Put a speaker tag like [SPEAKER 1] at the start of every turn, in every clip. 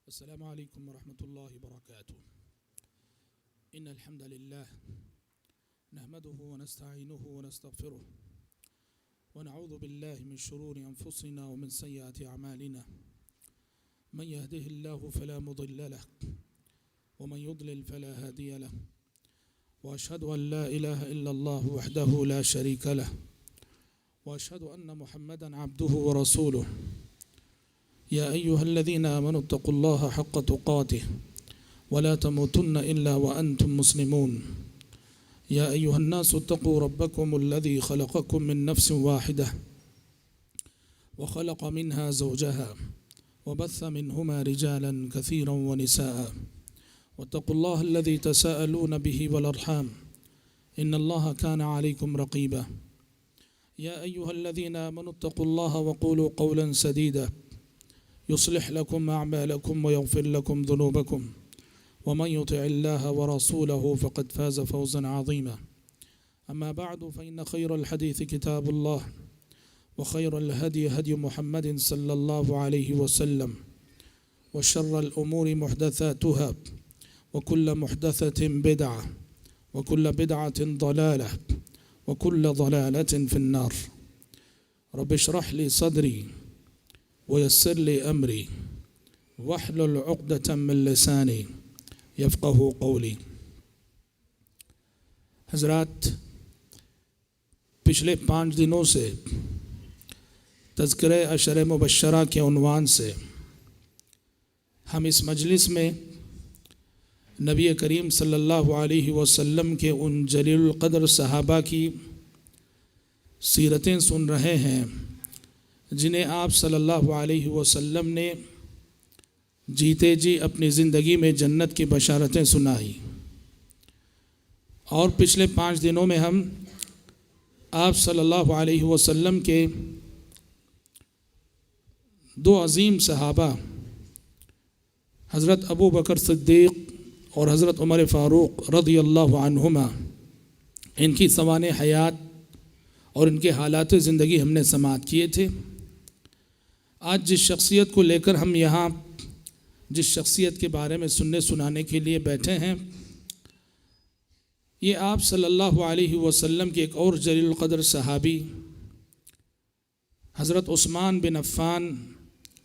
[SPEAKER 1] السلام عليكم ورحمة الله وبركاته. إن الحمد لله نحمده ونستعينه ونستغفره ونعوذ بالله من شرور أنفسنا ومن سيئات أعمالنا. من يهده الله فلا مضل له ومن يضلل فلا هادي له، وأشهد أن لا إله إلا الله وحده لا شريك له، وأشهد أن محمدا عبده ورسوله. يا أيها الذين آمنوا اتقوا الله حق تقاته ولا تموتن إلا وأنتم مسلمون. يا أيها الناس اتقوا ربكم الذي خلقكم من نفس واحدة وخلق منها زوجها وبث منهما رجالا كثيرا ونساء، واتقوا الله الذي تساءلون به والأرحام إن الله كان عليكم رقيبا. يا أيها الذين آمنوا اتقوا الله وقولوا قولا سديدا يصلح لكم أعمالكم ويغفر لكم ذنوبكم، ومن يطع الله ورسوله فقد فاز فوزا عظيما. أما بعد، فإن خير الحديث كتاب الله، وخير الهدي هدي محمد صلى الله عليه وسلم، وشر الأمور محدثاتها، وكل محدثة بدعة، وكل بدعة ضلالة، وكل ضلالة في النار. رب اشرح لي صدري ويسر لي أمري واحلل عقدة من لساني یفقہوا قولی. حضرات، پچھلے 5 دنوں سے تذکرہ عشر مبشرہ کے عنوان سے ہم اس مجلس میں نبی کریم صلی اللہ علیہ وسلم کے ان جلیل القدر صحابہ کی سیرتیں سن رہے ہیں جنہیں آپ صلی اللہ علیہ وسلم نے جیتے جی اپنی زندگی میں جنت کی بشارتیں سنائی. اور پچھلے 5 دنوں میں ہم آپ صلی اللہ علیہ وسلم کے 2 عظیم صحابہ حضرت ابو بکر صدیق اور حضرت عمر فاروق رضی اللہ عنہما، ان کی سوانح حیات اور ان کے حالات زندگی ہم نے سماعت کیے تھے. آج جس شخصیت کو لے کر ہم یہاں جس شخصیت کے بارے میں سننے سنانے کے لیے بیٹھے ہیں، یہ آپ صلی اللہ علیہ وسلم کے ایک اور جلیل القدر صحابی حضرت عثمان بن عفان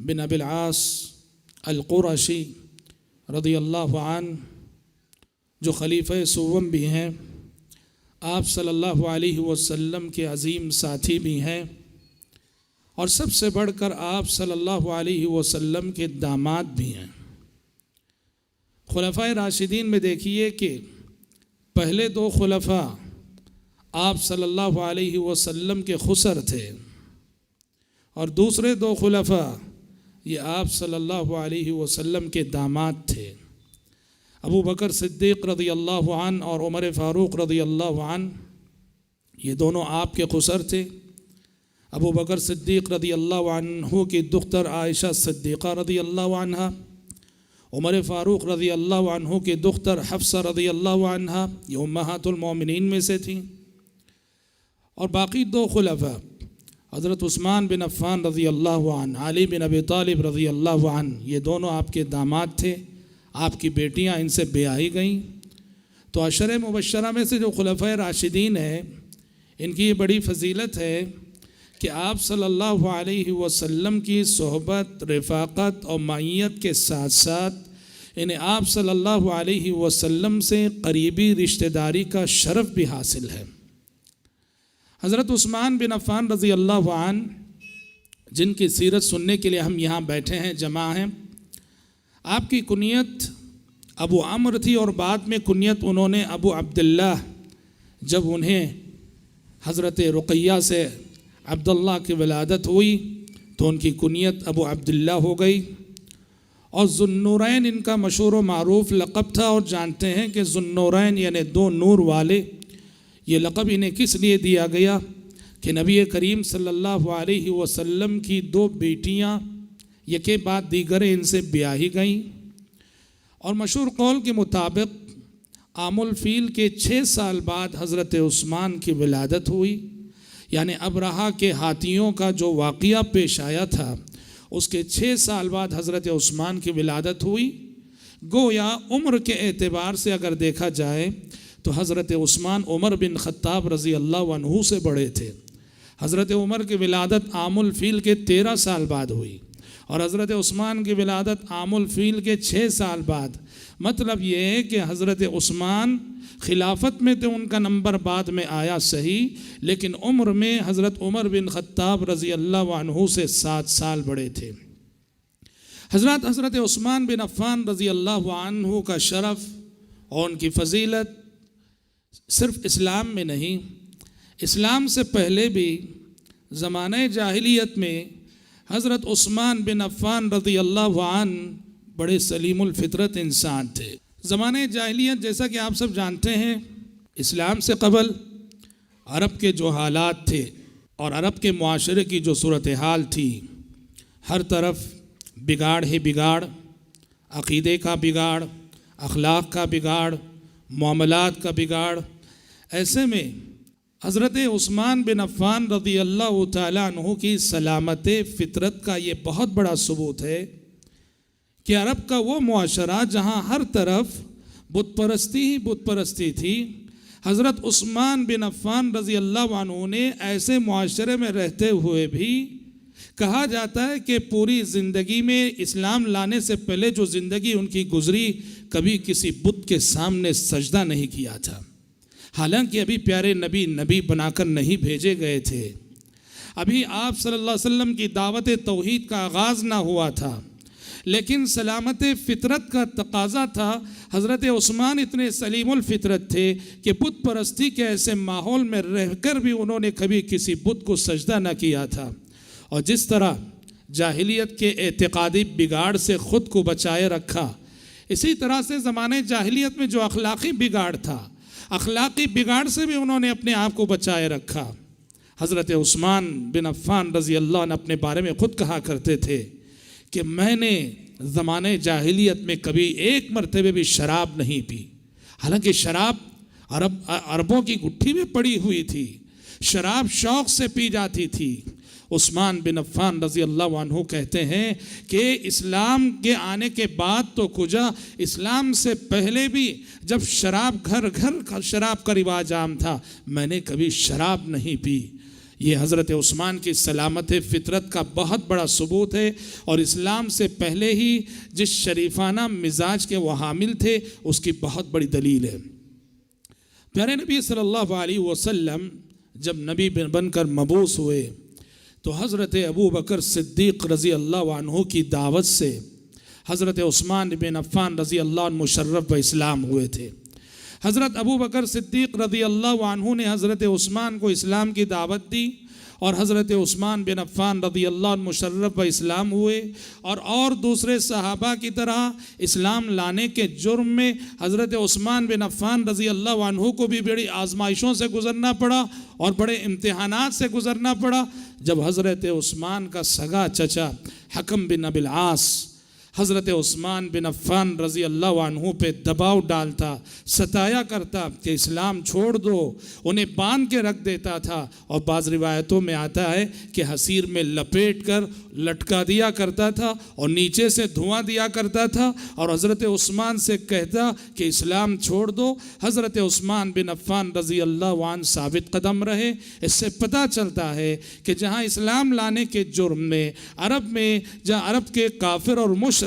[SPEAKER 1] بن ابی العاص القرشی رضی اللہ عنہ، جو خلیفہ سوم بھی ہیں، آپ صلی اللہ علیہ وسلم کے عظیم ساتھی بھی ہیں، اور سب سے بڑھ کر آپ صلی اللہ علیہ وسلم کے داماد بھی ہیں. خلفائے راشدین میں دیکھیے کہ پہلے 2 خلفاء آپ صلی اللہ علیہ وسلم کے خسر تھے، اور دوسرے 2 خلفاء یہ آپ صلی اللہ علیہ وسلم کے داماد تھے. ابو بکر صدیق رضی اللہ عنہ اور عمر فاروق رضی اللہ عنہ، یہ دونوں آپ کے خسر تھے. ابو بکر صدیق رضی اللہ عنہ کی دختر عائشہ صدیقہ رضی اللہ عنہ، عمر فاروق رضی اللہ عنہ کی دختر حفصہ رضی اللہ عنہ، یہ امہات المومنین میں سے تھیں. اور باقی 2 خلفاء حضرت عثمان بن عفان رضی اللہ عنہ، علی بن ابی طالب رضی اللہ عنہ، یہ دونوں آپ کے داماد تھے. آپ کی بیٹیاں ان سے بیاہی گئیں. تو عشر مبشرہ میں سے جو خلفائے راشدین ہیں، ان کی یہ بڑی فضیلت ہے کہ آپ صلی اللہ علیہ وسلم کی صحبت، رفاقت اور معیت کے ساتھ ساتھ انہیں آپ صلی اللہ علیہ وسلم سے قریبی رشتہ داری کا شرف بھی حاصل ہے. حضرت عثمان بن عفان رضی اللہ عنہ، جن کی سیرت سننے کے لیے ہم یہاں بیٹھے ہیں، جمع ہیں، آپ کی کنیت ابو عمرو تھی، اور بعد میں کنیت انہوں نے ابو عبداللہ، جب انہیں حضرت رقیہ سے عبداللہ کی ولادت ہوئی تو ان کی کنیت ابو عبداللہ ہو گئی. اور ذو النورین ان کا مشہور و معروف لقب تھا، اور جانتے ہیں کہ ذو النورین یعنی 2 نور والے، یہ لقب انہیں کس لیے دیا گیا کہ نبی کریم صلی اللہ علیہ وسلم کی 2 بیٹیاں یکے بعد دیگر ان سے بیاہی گئیں. اور مشہور قول کے مطابق عام الفیل کے 6 سال بعد حضرت عثمان کی ولادت ہوئی. یعنی ابرہہ کے ہاتھیوں کا جو واقعہ پیش آیا تھا، اس کے 6 سال بعد حضرت عثمان کی ولادت ہوئی۔ گویا عمر کے اعتبار سے اگر دیکھا جائے تو حضرت عثمان عمر بن خطاب رضی اللہ عنہ سے بڑے تھے۔ حضرت عمر کی ولادت عام الفیل کے 13 سال بعد ہوئی اور حضرت عثمان کی ولادت عام الفیل کے 6 سال بعد۔ مطلب یہ ہے کہ حضرت عثمان خلافت میں تو ان کا نمبر بعد میں آیا صحیح، لیکن عمر میں حضرت عمر بن خطاب رضی اللہ عنہ سے 7 سال بڑے تھے۔ حضرت عثمان بن عفان رضی اللہ عنہ کا شرف اور ان کی فضیلت صرف اسلام میں نہیں، اسلام سے پہلے بھی زمانہ جاہلیت میں حضرت عثمان بن عفان رضی اللہ عنہ بڑے سلیم الفطرت انسان تھے۔ زمانہ جاہلیت جیسا کہ آپ سب جانتے ہیں، اسلام سے قبل عرب کے جو حالات تھے اور عرب کے معاشرے کی جو صورتحال تھی، ہر طرف بگاڑ ہی بگاڑ، عقیدے کا بگاڑ، اخلاق کا بگاڑ، معاملات کا بگاڑ۔ ایسے میں حضرت عثمان بن عفان رضی اللہ تعالیٰ عنہ کی سلامت فطرت کا یہ بہت بڑا ثبوت ہے کہ عرب کا وہ معاشرہ جہاں ہر طرف بت پرستی ہی بت پرستی تھی، حضرت عثمان بن عفان رضی اللہ عنہ نے ایسے معاشرے میں رہتے ہوئے بھی کہا جاتا ہے کہ پوری زندگی میں اسلام لانے سے پہلے جو زندگی ان کی گزری، کبھی کسی بت کے سامنے سجدہ نہیں کیا تھا۔ حالانکہ ابھی پیارے نبی بنا کر نہیں بھیجے گئے تھے، ابھی آپ صلی اللہ علیہ وسلم کی دعوت توحید کا آغاز نہ ہوا تھا، لیکن سلامت فطرت کا تقاضا تھا۔ حضرت عثمان اتنے سلیم الفطرت تھے کہ بت پرستی کے ایسے ماحول میں رہ کر بھی انہوں نے کبھی کسی بت کو سجدہ نہ کیا تھا۔ اور جس طرح جاہلیت کے اعتقادی بگاڑ سے خود کو بچائے رکھا، اسی طرح سے زمانے جاہلیت میں جو اخلاقی بگاڑ تھا، اخلاقی بگاڑ سے بھی انہوں نے اپنے آپ کو بچائے رکھا۔ حضرت عثمان بن عفان رضی اللہ عنہ اپنے بارے میں خود کہا کرتے تھے کہ میں نے زمانے جاہلیت میں کبھی ایک مرتبہ بھی شراب نہیں پی۔ حالانکہ شراب عربوں کی گٹھی میں پڑی ہوئی تھی، شراب شوق سے پی جاتی تھی۔ عثمان بن عفان رضی اللہ عنہ کہتے ہیں کہ اسلام کے آنے کے بعد تو کجا، اسلام سے پہلے بھی جب شراب گھر گھر شراب کا رواج عام تھا، میں نے کبھی شراب نہیں پی۔ یہ حضرت عثمان کی سلامت فطرت کا بہت بڑا ثبوت ہے، اور اسلام سے پہلے ہی جس شریفانہ مزاج کے وہ حامل تھے، اس کی بہت بڑی دلیل ہے۔ پیارے نبی صلی اللہ علیہ وسلم جب نبی بن کر مبعوث ہوئے تو حضرت ابو بکر صدیق رضی اللہ عنہ کی دعوت سے حضرت عثمان بن عفان رضی اللہ عنہ مشرف و اسلام ہوئے تھے۔ حضرت ابو بکر صدیق رضی اللہ عنہ نے حضرت عثمان کو اسلام کی دعوت دی، اور حضرت عثمان بن عفان رضی اللہ عنہ مشرف و اسلام ہوئے، اور دوسرے صحابہ کی طرح اسلام لانے کے جرم میں حضرت عثمان بن عفان رضی اللہ عنہ کو بھی بڑی آزمائشوں سے گزرنا پڑا اور بڑے امتحانات سے گزرنا پڑا۔ جب حضرت عثمان کا سگا چچا حکم بن ابی العاص حضرت عثمان بن عفان رضی اللہ عنہ پہ دباؤ ڈالتا، ستایا کرتا کہ اسلام چھوڑ دو، انہیں باندھ کے رکھ دیتا تھا، اور بعض روایتوں میں آتا ہے کہ حصیر میں لپیٹ کر لٹکا دیا کرتا تھا اور نیچے سے دھواں دیا کرتا تھا، اور حضرت عثمان سے کہتا کہ اسلام چھوڑ دو۔ حضرت عثمان بن عفان رضی اللہ عنہ ثابت قدم رہے۔ اس سے پتہ چلتا ہے کہ جہاں اسلام لانے کے جرم میں جہاں عرب کے کافر اور مشرک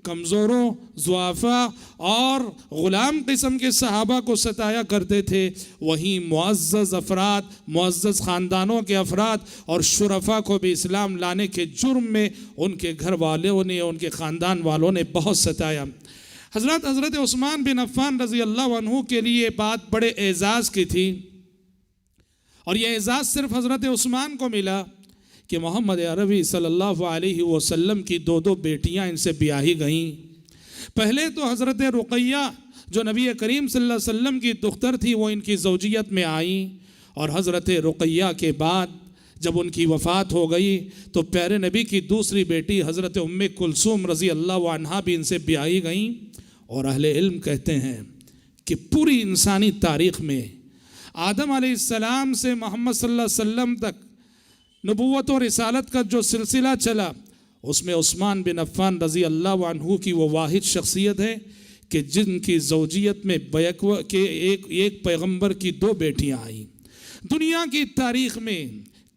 [SPEAKER 1] کمزوروں، ضعفاء اور غلام قسم کے صحابہ کو ستایا کرتے تھے، وہیں معزز افراد، معزز خاندانوں کے افراد اور شرفاء کو بھی اسلام لانے کے جرم میں ان کے گھر والوں نے، ان کے خاندان والوں نے بہت ستایا۔ حضرت عثمان بن عفان رضی اللہ عنہ کے لیے یہ بات بڑے اعزاز کی تھی، اور یہ اعزاز صرف حضرت عثمان کو ملا کہ محمد عربی صلی اللہ علیہ وسلم کی 2 بیٹیاں ان سے بیاہی گئیں۔ پہلے تو حضرت رقیہ جو نبی کریم صلی اللہ علیہ وسلم کی دختر تھی، وہ ان کی زوجیت میں آئیں، اور حضرت رقیہ کے بعد جب ان کی وفات ہو گئی تو پیارے نبی کی دوسری بیٹی حضرت ام کلثوم رضی اللہ عنہا بھی ان سے بیاہی گئیں۔ اور اہل علم کہتے ہیں کہ پوری انسانی تاریخ میں آدم علیہ السلام سے محمد صلی اللہ علیہ وسلم تک نبوت و رسالت کا جو سلسلہ چلا، اس میں عثمان بن عفان رضی اللہ عنہ کی وہ واحد شخصیت ہے کہ جن کی زوجیت میں ایک پیغمبر کی 2 بیٹیاں آئیں۔ دنیا کی تاریخ میں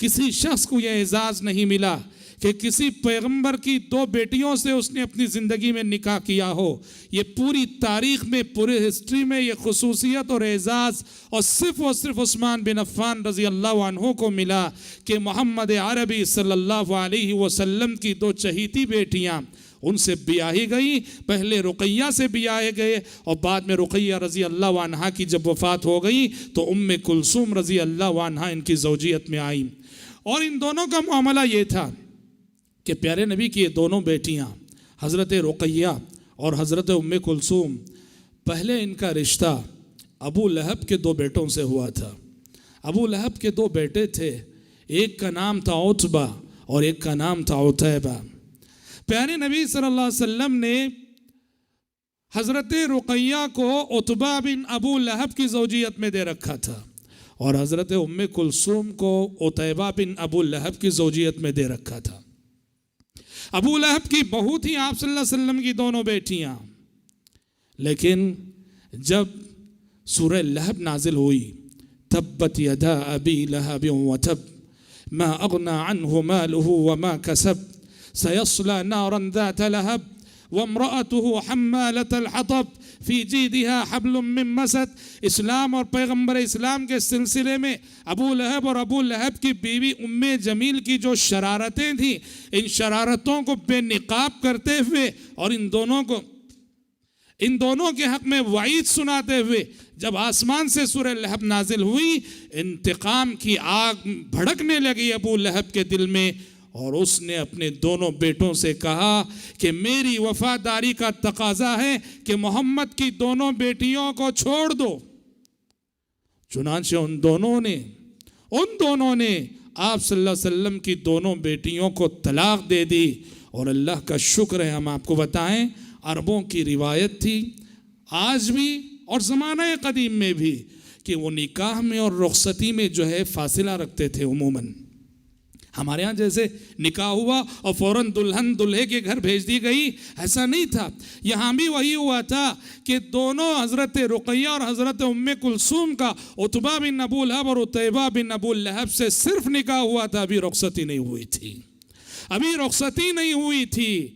[SPEAKER 1] کسی شخص کو یہ اعزاز نہیں ملا کہ کسی پیغمبر کی 2 بیٹیوں سے اس نے اپنی زندگی میں نکاح کیا ہو۔ یہ پوری تاریخ میں، پورے ہسٹری میں یہ خصوصیت اور اعزاز اور صرف عثمان بن عفان رضی اللہ عنہ کو ملا کہ محمد عربی صلی اللہ علیہ وسلم کی 2 چہیتی بیٹیاں ان سے بیاہی گئی۔ پہلے رقیہ سے بیاہے گئے اور بعد میں رقیہ رضی اللہ عنہا کی جب وفات ہو گئی تو کلثوم رضی اللہ عنہا ان کی زوجیت میں آئیں۔ اور ان دونوں کا معاملہ یہ تھا کہ پیارے نبی کی یہ دونوں بیٹیاں حضرت رقیہ اور حضرت کلثوم، پہلے ان کا رشتہ ابو لہب کے 2 بیٹوں سے ہوا تھا۔ ابو لہب کے 2 بیٹے تھے، ایک کا نام تھا عتبہ اور ایک کا نام تھا عتیبہ۔ پیارے نبی صلی اللہ علیہ وسلم نے حضرت رقیہ کو عتبہ بن ابو لہب کی زوجیت میں دے رکھا تھا اور حضرت کلثوم کو عتیبہ بن ابو لہب کی زوجیت میں دے رکھا تھا۔ ابو لہب کی بہو تھی آپ صلی اللہ علیہ وسلم کی دونوں بیٹیاں، لیکن جب سورہ لہب نازل ہوئی، تبت یدا ابی لہب وتب ما اغنى عنه ماله وما كسب سيصلى نارا ذات لهب وامرأته حمالة الحطب فی جیدها حبل من مسد۔ اسلام اور پیغمبر اسلام کے سلسلے میں ابو لہب اور ابو لہب کی بیوی ام جمیل کی جو شرارتیں تھیں، ان شرارتوں کو بے نقاب کرتے ہوئے اور ان دونوں کے حق میں وعید سناتے ہوئے جب آسمان سے سورہ لہب نازل ہوئی، انتقام کی آگ بھڑکنے لگی ابو لہب کے دل میں، اور اس نے اپنے دونوں بیٹوں سے کہا کہ میری وفاداری کا تقاضا ہے کہ محمد کی دونوں بیٹیوں کو چھوڑ دو۔ چنانچہ ان دونوں نے آپ صلی اللہ علیہ وسلم کی دونوں بیٹیوں کو طلاق دے دی۔ اور اللہ کا شکر ہے، ہم آپ کو بتائیں، عربوں کی روایت تھی آج بھی اور زمانہ قدیم میں بھی کہ وہ نکاح میں اور رخصتی میں جو ہے فاصلہ رکھتے تھے۔ عموماً ہمارے ہاں جیسے نکاح ہوا اور فوراً دلہن دلہے کے گھر بھیج دی گئی، ایسا نہیں تھا۔ یہاں بھی وہی ہوا تھا کہ دونوں حضرت رقیہ اور حضرت کلثوم کا عتبہ بن ابو لہب اور عتیبہ بن ابو لہب سے صرف نکاح ہوا تھا، ابھی رخصتی نہیں ہوئی تھی۔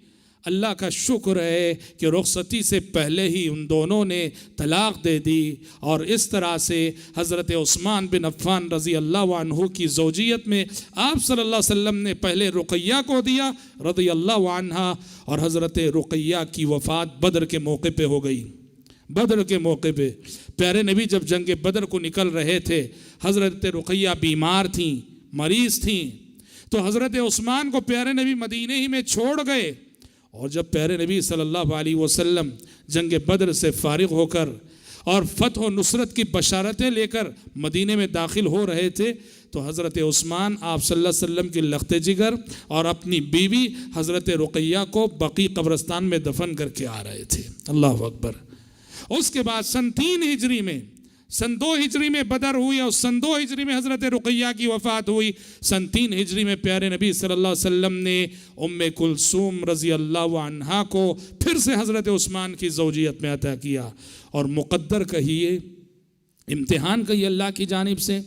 [SPEAKER 1] اللہ کا شکر ہے کہ رخصتی سے پہلے ہی ان دونوں نے طلاق دے دی، اور اس طرح سے حضرت عثمان بن عفان رضی اللہ عنہ کی زوجیت میں آپ صلی اللہ علیہ وسلم نے پہلے رقیہ کو دیا رضی اللہ عنہا، اور حضرت رقیہ کی وفات بدر کے موقع پہ ہو گئی۔ بدر کے موقع پہ پیارے نبی جب جنگ بدر کو نکل رہے تھے، حضرت رقیہ بیمار تھیں، مریض تھیں، تو حضرت عثمان کو پیارے نبی مدینے ہی میں چھوڑ گئے۔ اور جب پیارے نبی صلی اللہ علیہ وسلم جنگ بدر سے فارغ ہو کر اور فتح و نصرت کی بشارتیں لے کر مدینے میں داخل ہو رہے تھے، تو حضرت عثمان آپ صلی اللہ علیہ وسلم کی لخت جگر اور اپنی بیوی حضرت رقیہ کو بقیع قبرستان میں دفن کر کے آ رہے تھے۔ اللہ اکبر۔ اس کے بعد سن 2 ہجری میں بدر ہوئی اور سن 2 ہجری میں حضرت رقیہ کی وفات ہوئی۔ سن 3 ہجری میں پیارے نبی صلی اللہ علیہ وسلم نے کلثوم رضی اللہ عنہا کو پھر سے حضرت عثمان کی زوجیت میں عطا کیا، اور مقدر کہیے، امتحان کہیے اللہ کی جانب سے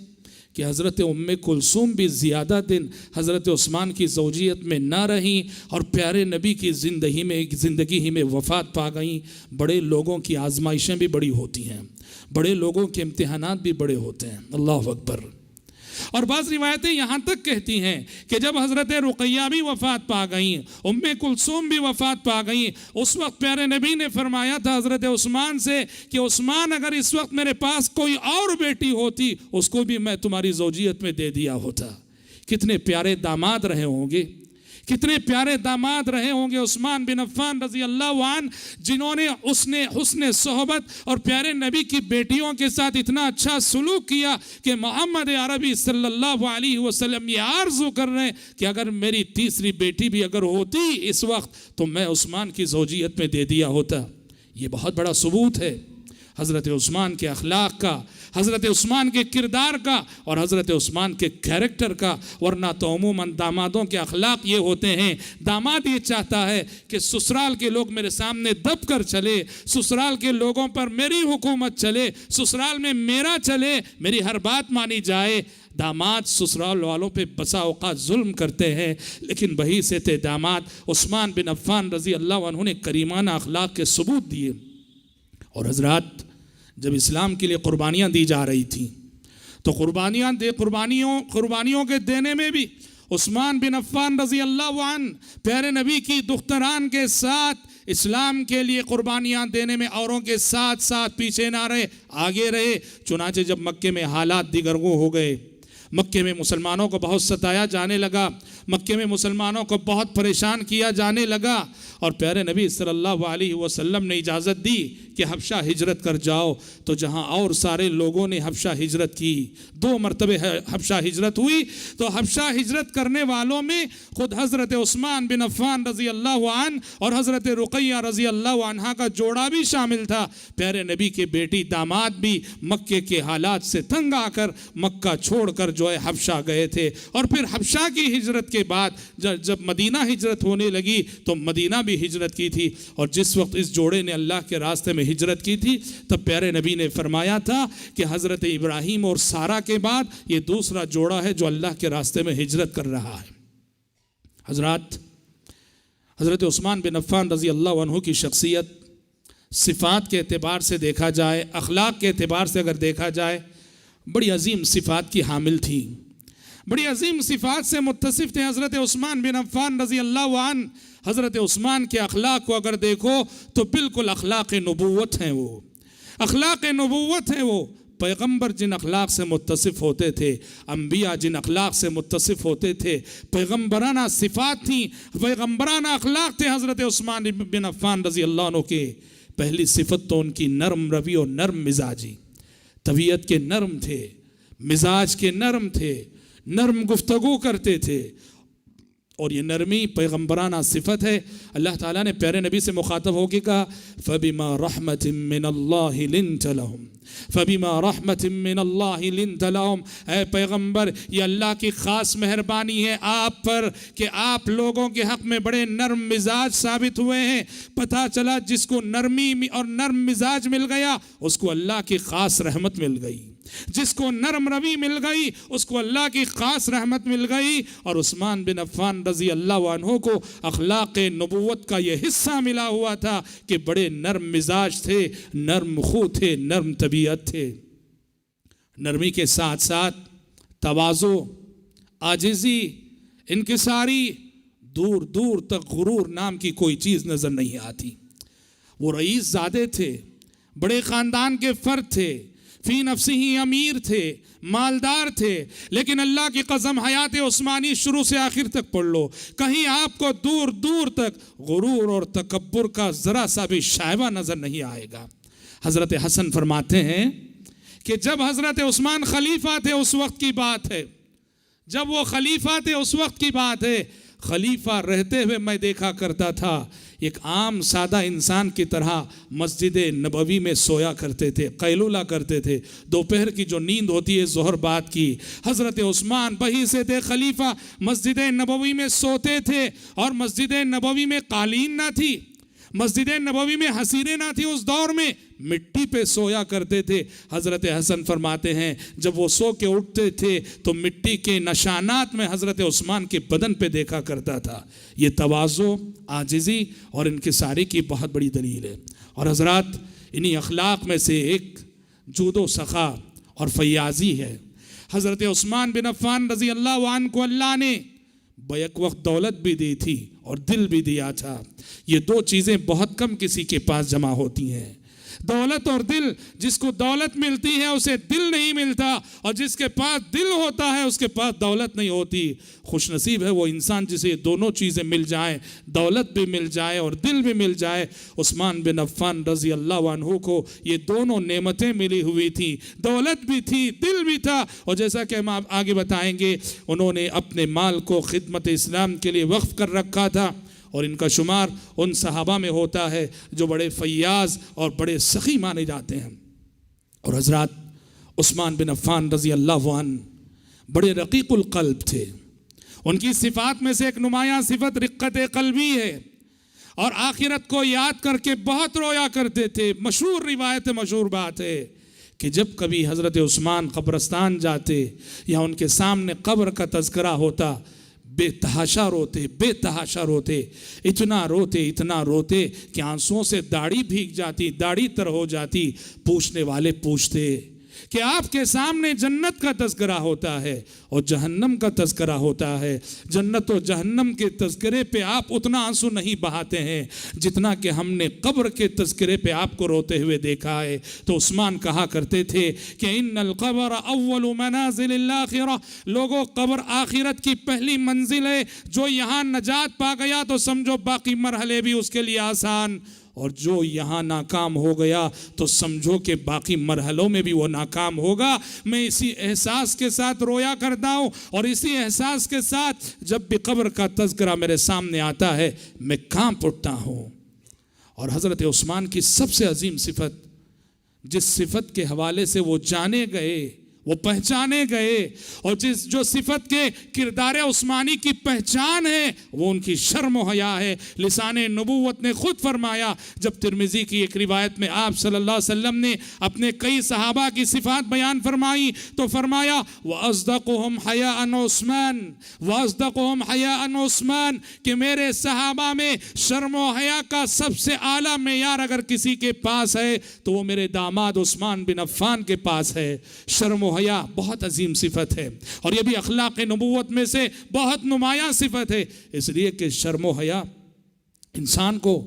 [SPEAKER 1] کہ حضرت کلثوم بھی زیادہ دن حضرت عثمان کی زوجیت میں نہ رہیں اور پیارے نبی کی زندگی ہی میں وفات پا گئیں۔ بڑے لوگوں کی آزمائشیں بھی بڑی ہوتی ہیں، بڑے لوگوں کے امتحانات بھی بڑے ہوتے ہیں۔ اللہ اکبر۔ اور بعض روایتیں یہاں تک کہتی ہیں کہ جب حضرت رقیہ بھی وفات پا گئیں، کلثوم بھی وفات پا گئیں، اس وقت پیارے نبی نے فرمایا تھا حضرت عثمان سے کہ عثمان، اگر اس وقت میرے پاس کوئی اور بیٹی ہوتی اس کو بھی میں تمہاری زوجیت میں دے دیا ہوتا۔ کتنے پیارے داماد رہے ہوں گے، کتنے پیارے داماد رہے ہوں گے عثمان بن عفان رضی اللہ عنہ، جنہوں نے حسن صحبت اور پیارے نبی کی بیٹیوں کے ساتھ اتنا اچھا سلوک کیا کہ محمد عربی صلی اللہ علیہ وسلم یہ آرزو کر رہے ہیں کہ اگر میری تیسری بیٹی بھی اگر ہوتی اس وقت تو میں عثمان کی زوجیت میں دے دیا ہوتا۔ یہ بہت بڑا ثبوت ہے، حضرت عثمان کے اخلاق کا، حضرت عثمان کے کردار کا اور حضرت عثمان کے کیریکٹر کا، ورنہ تو عموماً دامادوں کے اخلاق یہ ہوتے ہیں، داماد یہ چاہتا ہے کہ سسرال کے لوگ میرے سامنے دب کر چلے، سسرال کے لوگوں پر میری حکومت چلے، سسرال میں میرا چلے، میری ہر بات مانی جائے۔ داماد سسرال والوں پہ بسا اوقات ظلم کرتے ہیں، لیکن وہی سے تھے داماد عثمان بن عفان رضی اللہ عنہ نے کریمانہ اخلاق کے ثبوت دیے۔ اور حضرات، جب اسلام کے لیے قربانیاں دی جا رہی تھیں تو قربانیوں کے دینے میں بھی عثمان بن عفان رضی اللہ عنہ پیارے نبی کی دختران کے ساتھ اسلام کے لیے قربانیاں دینے میں اوروں کے ساتھ ساتھ پیچھے نہ رہے، آگے رہے۔ چنانچہ جب مکے میں حالات دیگرگوں ہو گئے، مکے میں مسلمانوں کو بہت ستایا جانے لگا، مکے میں مسلمانوں کو بہت پریشان کیا جانے لگا، اور پیارے نبی صلی اللہ علیہ وسلم نے اجازت دی کہ حبشہ ہجرت کر جاؤ، تو جہاں اور سارے لوگوں نے حبشہ ہجرت کی، 2 مرتبہ حبشہ ہجرت ہوئی، تو حبشہ ہجرت کرنے والوں میں خود حضرت عثمان بن عفان رضی اللہ عنہ اور حضرت رقیہ رضی اللہ عنہ کا جوڑا بھی شامل تھا۔ پیارے نبی کے بیٹی داماد بھی مکے کے حالات سے تنگ آ کر مکہ چھوڑ کر جو ہے حبشہ گئے تھے، اور پھر حبشہ کی ہجرت کے بعد جب مدینہ ہجرت ہونے لگی تو مدینہ بھی ہجرت کی تھی۔ اور جس وقت اس جوڑے نے اللہ کے راستے میں ہجرت کی تھی، تب پیارے نبی نے فرمایا تھا کہ حضرت ابراہیم اور سارہ کے بعد یہ دوسرا جوڑا ہے جو اللہ کے راستے میں ہجرت کر رہا ہے۔ حضرات، حضرت عثمان بن عفان رضی اللہ عنہ کی شخصیت صفات کے اعتبار سے دیکھا جائے، اخلاق کے اعتبار سے اگر دیکھا جائے، بڑی عظیم صفات کی حامل تھی، بڑی عظیم صفات سے متصف تھے حضرت عثمان بن عفان رضی اللہ عنہ۔ حضرت عثمان کے اخلاق کو اگر دیکھو تو بالکل اخلاق نبوت ہیں، وہ اخلاق نبوت ہیں۔ وہ پیغمبر جن اخلاق سے متصف ہوتے تھے، انبیاء جن اخلاق سے متصف ہوتے تھے، پیغمبرانہ صفات تھیں، پیغمبرانہ اخلاق تھے حضرت عثمان بن عفان رضی اللہ عنہ کے۔ پہلی صفت تو ان کی نرم روی اور نرم مزاجی، طبیعت کے نرم تھے، مزاج کے نرم تھے، نرم گفتگو کرتے تھے، اور یہ نرمی پیغمبرانہ صفت ہے۔ اللہ تعالیٰ نے پیارے نبی سے مخاطب ہو کے کہا فَبِمَا رَحْمَةٍ مِّنَ اللَّهِ لِنْتَ لَهُمْ فَبِمَا رَحْمَةٍ مِّنَ اللَّهِ لِنْتَ لَهُمْ۔ اے پیغمبر، یہ اللہ کی خاص مہربانی ہے آپ پر کہ آپ لوگوں کے حق میں بڑے نرم مزاج ثابت ہوئے ہیں۔ پتہ چلا جس کو نرمی اور نرم مزاج مل گیا اس کو اللہ کی خاص رحمت مل گئی، جس کو نرم روی مل گئی اس کو اللہ کی خاص رحمت مل گئی۔ اور عثمان بن عفان رضی اللہ عنہ کو اخلاق نبوت کا یہ حصہ ملا ہوا تھا کہ بڑے نرم مزاج تھے، نرم خو تھے، نرم طبیعت تھے۔ نرمی کے ساتھ ساتھ تواضع، عاجزی، انکساری، دور دور تک غرور نام کی کوئی چیز نظر نہیں آتی۔ وہ رئیس زادے تھے، بڑے خاندان کے فرد تھے، فی نفسی ہی امیر تھے، مالدار تھے، لیکن اللہ کی قسم حیات عثمانی شروع سے آخر تک پڑھ لو، کہیں آپ کو دور دور تک غرور اور تکبر کا ذرا سا بھی شائبہ نظر نہیں آئے گا۔ حضرت حسن فرماتے ہیں کہ جب حضرت عثمان خلیفہ تھے اس وقت کی بات ہے، جب وہ خلیفہ تھے اس وقت کی بات ہے، خلیفہ رہتے ہوئے میں دیکھا کرتا تھا ایک عام سادہ انسان کی طرح مسجد نبوی میں سویا کرتے تھے، قیلولہ کرتے تھے، دوپہر کی جو نیند ہوتی ہے ظہر بعد کی، حضرت عثمان وہیں سے تھے خلیفہ، مسجد نبوی میں سوتے تھے، اور مسجد نبوی میں قالین نہ تھی، مسجد نبوی میں حصیریں نہ تھی، اس دور میں مٹی پہ سویا کرتے تھے۔ حضرت حسن فرماتے ہیں جب وہ سو کے اٹھتے تھے تو مٹی کے نشانات میں حضرت عثمان کے بدن پہ دیکھا کرتا تھا۔ یہ تواضع، عاجزی اور انکساری کی بہت بڑی دلیل ہے۔ اور حضرات، انہی اخلاق میں سے ایک جود و سخا اور فیاضی ہے۔ حضرت عثمان بن عفان رضی اللہ عنہ کو اللہ نے بیک وقت دولت بھی دی تھی اور دل بھی دیا تھا۔ یہ دو چیزیں بہت کم کسی کے پاس جمع ہوتی ہیں، دولت اور دل۔ جس کو دولت ملتی ہے اسے دل نہیں ملتا، اور جس کے پاس دل ہوتا ہے اس کے پاس دولت نہیں ہوتی۔ خوش نصیب ہے وہ انسان جسے دونوں چیزیں مل جائیں، دولت بھی مل جائے اور دل بھی مل جائے۔ عثمان بن عفان رضی اللہ عنہ کو یہ دونوں نعمتیں ملی ہوئی تھیں، دولت بھی تھی، دل بھی تھا، اور جیسا کہ ہم آگے بتائیں گے انہوں نے اپنے مال کو خدمت اسلام کے لیے وقف کر رکھا تھا، اور ان کا شمار ان صحابہ میں ہوتا ہے جو بڑے فیاض اور بڑے سخی مانے جاتے ہیں۔ اور حضرات عثمان بن عفان رضی اللہ عنہ بڑے رقیق القلب تھے. ان کی صفات میں سے ایک نمایاں صفت رقت قلبی ہے، اور آخرت کو یاد کر کے بہت رویا کرتے تھے. مشہور روایت، مشہور بات ہے کہ جب کبھی حضرت عثمان قبرستان جاتے یا ان کے سامنے قبر کا تذکرہ ہوتا، بے تحاشا روتے، اتنا روتے کہ آنسوؤں سے داڑھی بھیگ جاتی، داڑھی تر ہو جاتی. پوچھنے والے پوچھتے کہ آپ کے سامنے جنت کا تذکرہ ہوتا ہے اور جہنم کا تذکرہ ہوتا ہے، جنت و جہنم کے تذکرے پہ آپ اتنا آنسو نہیں بہاتے ہیں جتنا کہ ہم نے قبر کے تذکرے پہ آپ کو روتے ہوئے دیکھا ہے. تو عثمان کہا کرتے تھے کہ ان القبر اول منازل الاخرہ، لوگوں قبر آخرت کی پہلی منزل ہے. جو یہاں نجات پا گیا تو سمجھو باقی مرحلے بھی اس کے لیے آسان، اور جو یہاں ناکام ہو گیا تو سمجھو کہ باقی مرحلوں میں بھی وہ ناکام ہوگا. میں اسی احساس کے ساتھ رویا کرتا ہوں، اور اسی احساس کے ساتھ جب بھی قبر کا تذکرہ میرے سامنے آتا ہے میں کانپ اٹھتا ہوں. اور حضرت عثمان کی سب سے عظیم صفت، جس صفت کے حوالے سے وہ جانے گئے، وہ پہچانے گئے، اور جو صفت کے کردار عثمانی کی پہچان ہے وہ ان کی شرم و حیا ہے. لسان نبوت نے خود فرمایا، جب ترمذی کی ایک روایت میں آپ صلی اللہ علیہ وسلم نے اپنے کئی صحابہ کی صفات بیان فرمائی تو فرمایا وَأَصْدَقُهُمْ حَيَاءً عُثْمَانَ وَأَصْدَقُهُمْ حَيَاءً عُثْمَانَ، کہ میرے صحابہ میں شرم و حیا کا سب سے اعلیٰ معیار اگر کسی کے پاس ہے تو وہ میرے داماد عثمان بن عفان کے پاس ہے. شرم و حیا بہت عظیم صفت ہے، اور یہ بھی اخلاق نبوت میں سے بہت نمایاں صفت ہے. اس لیے کہ شرم و حیا انسان کو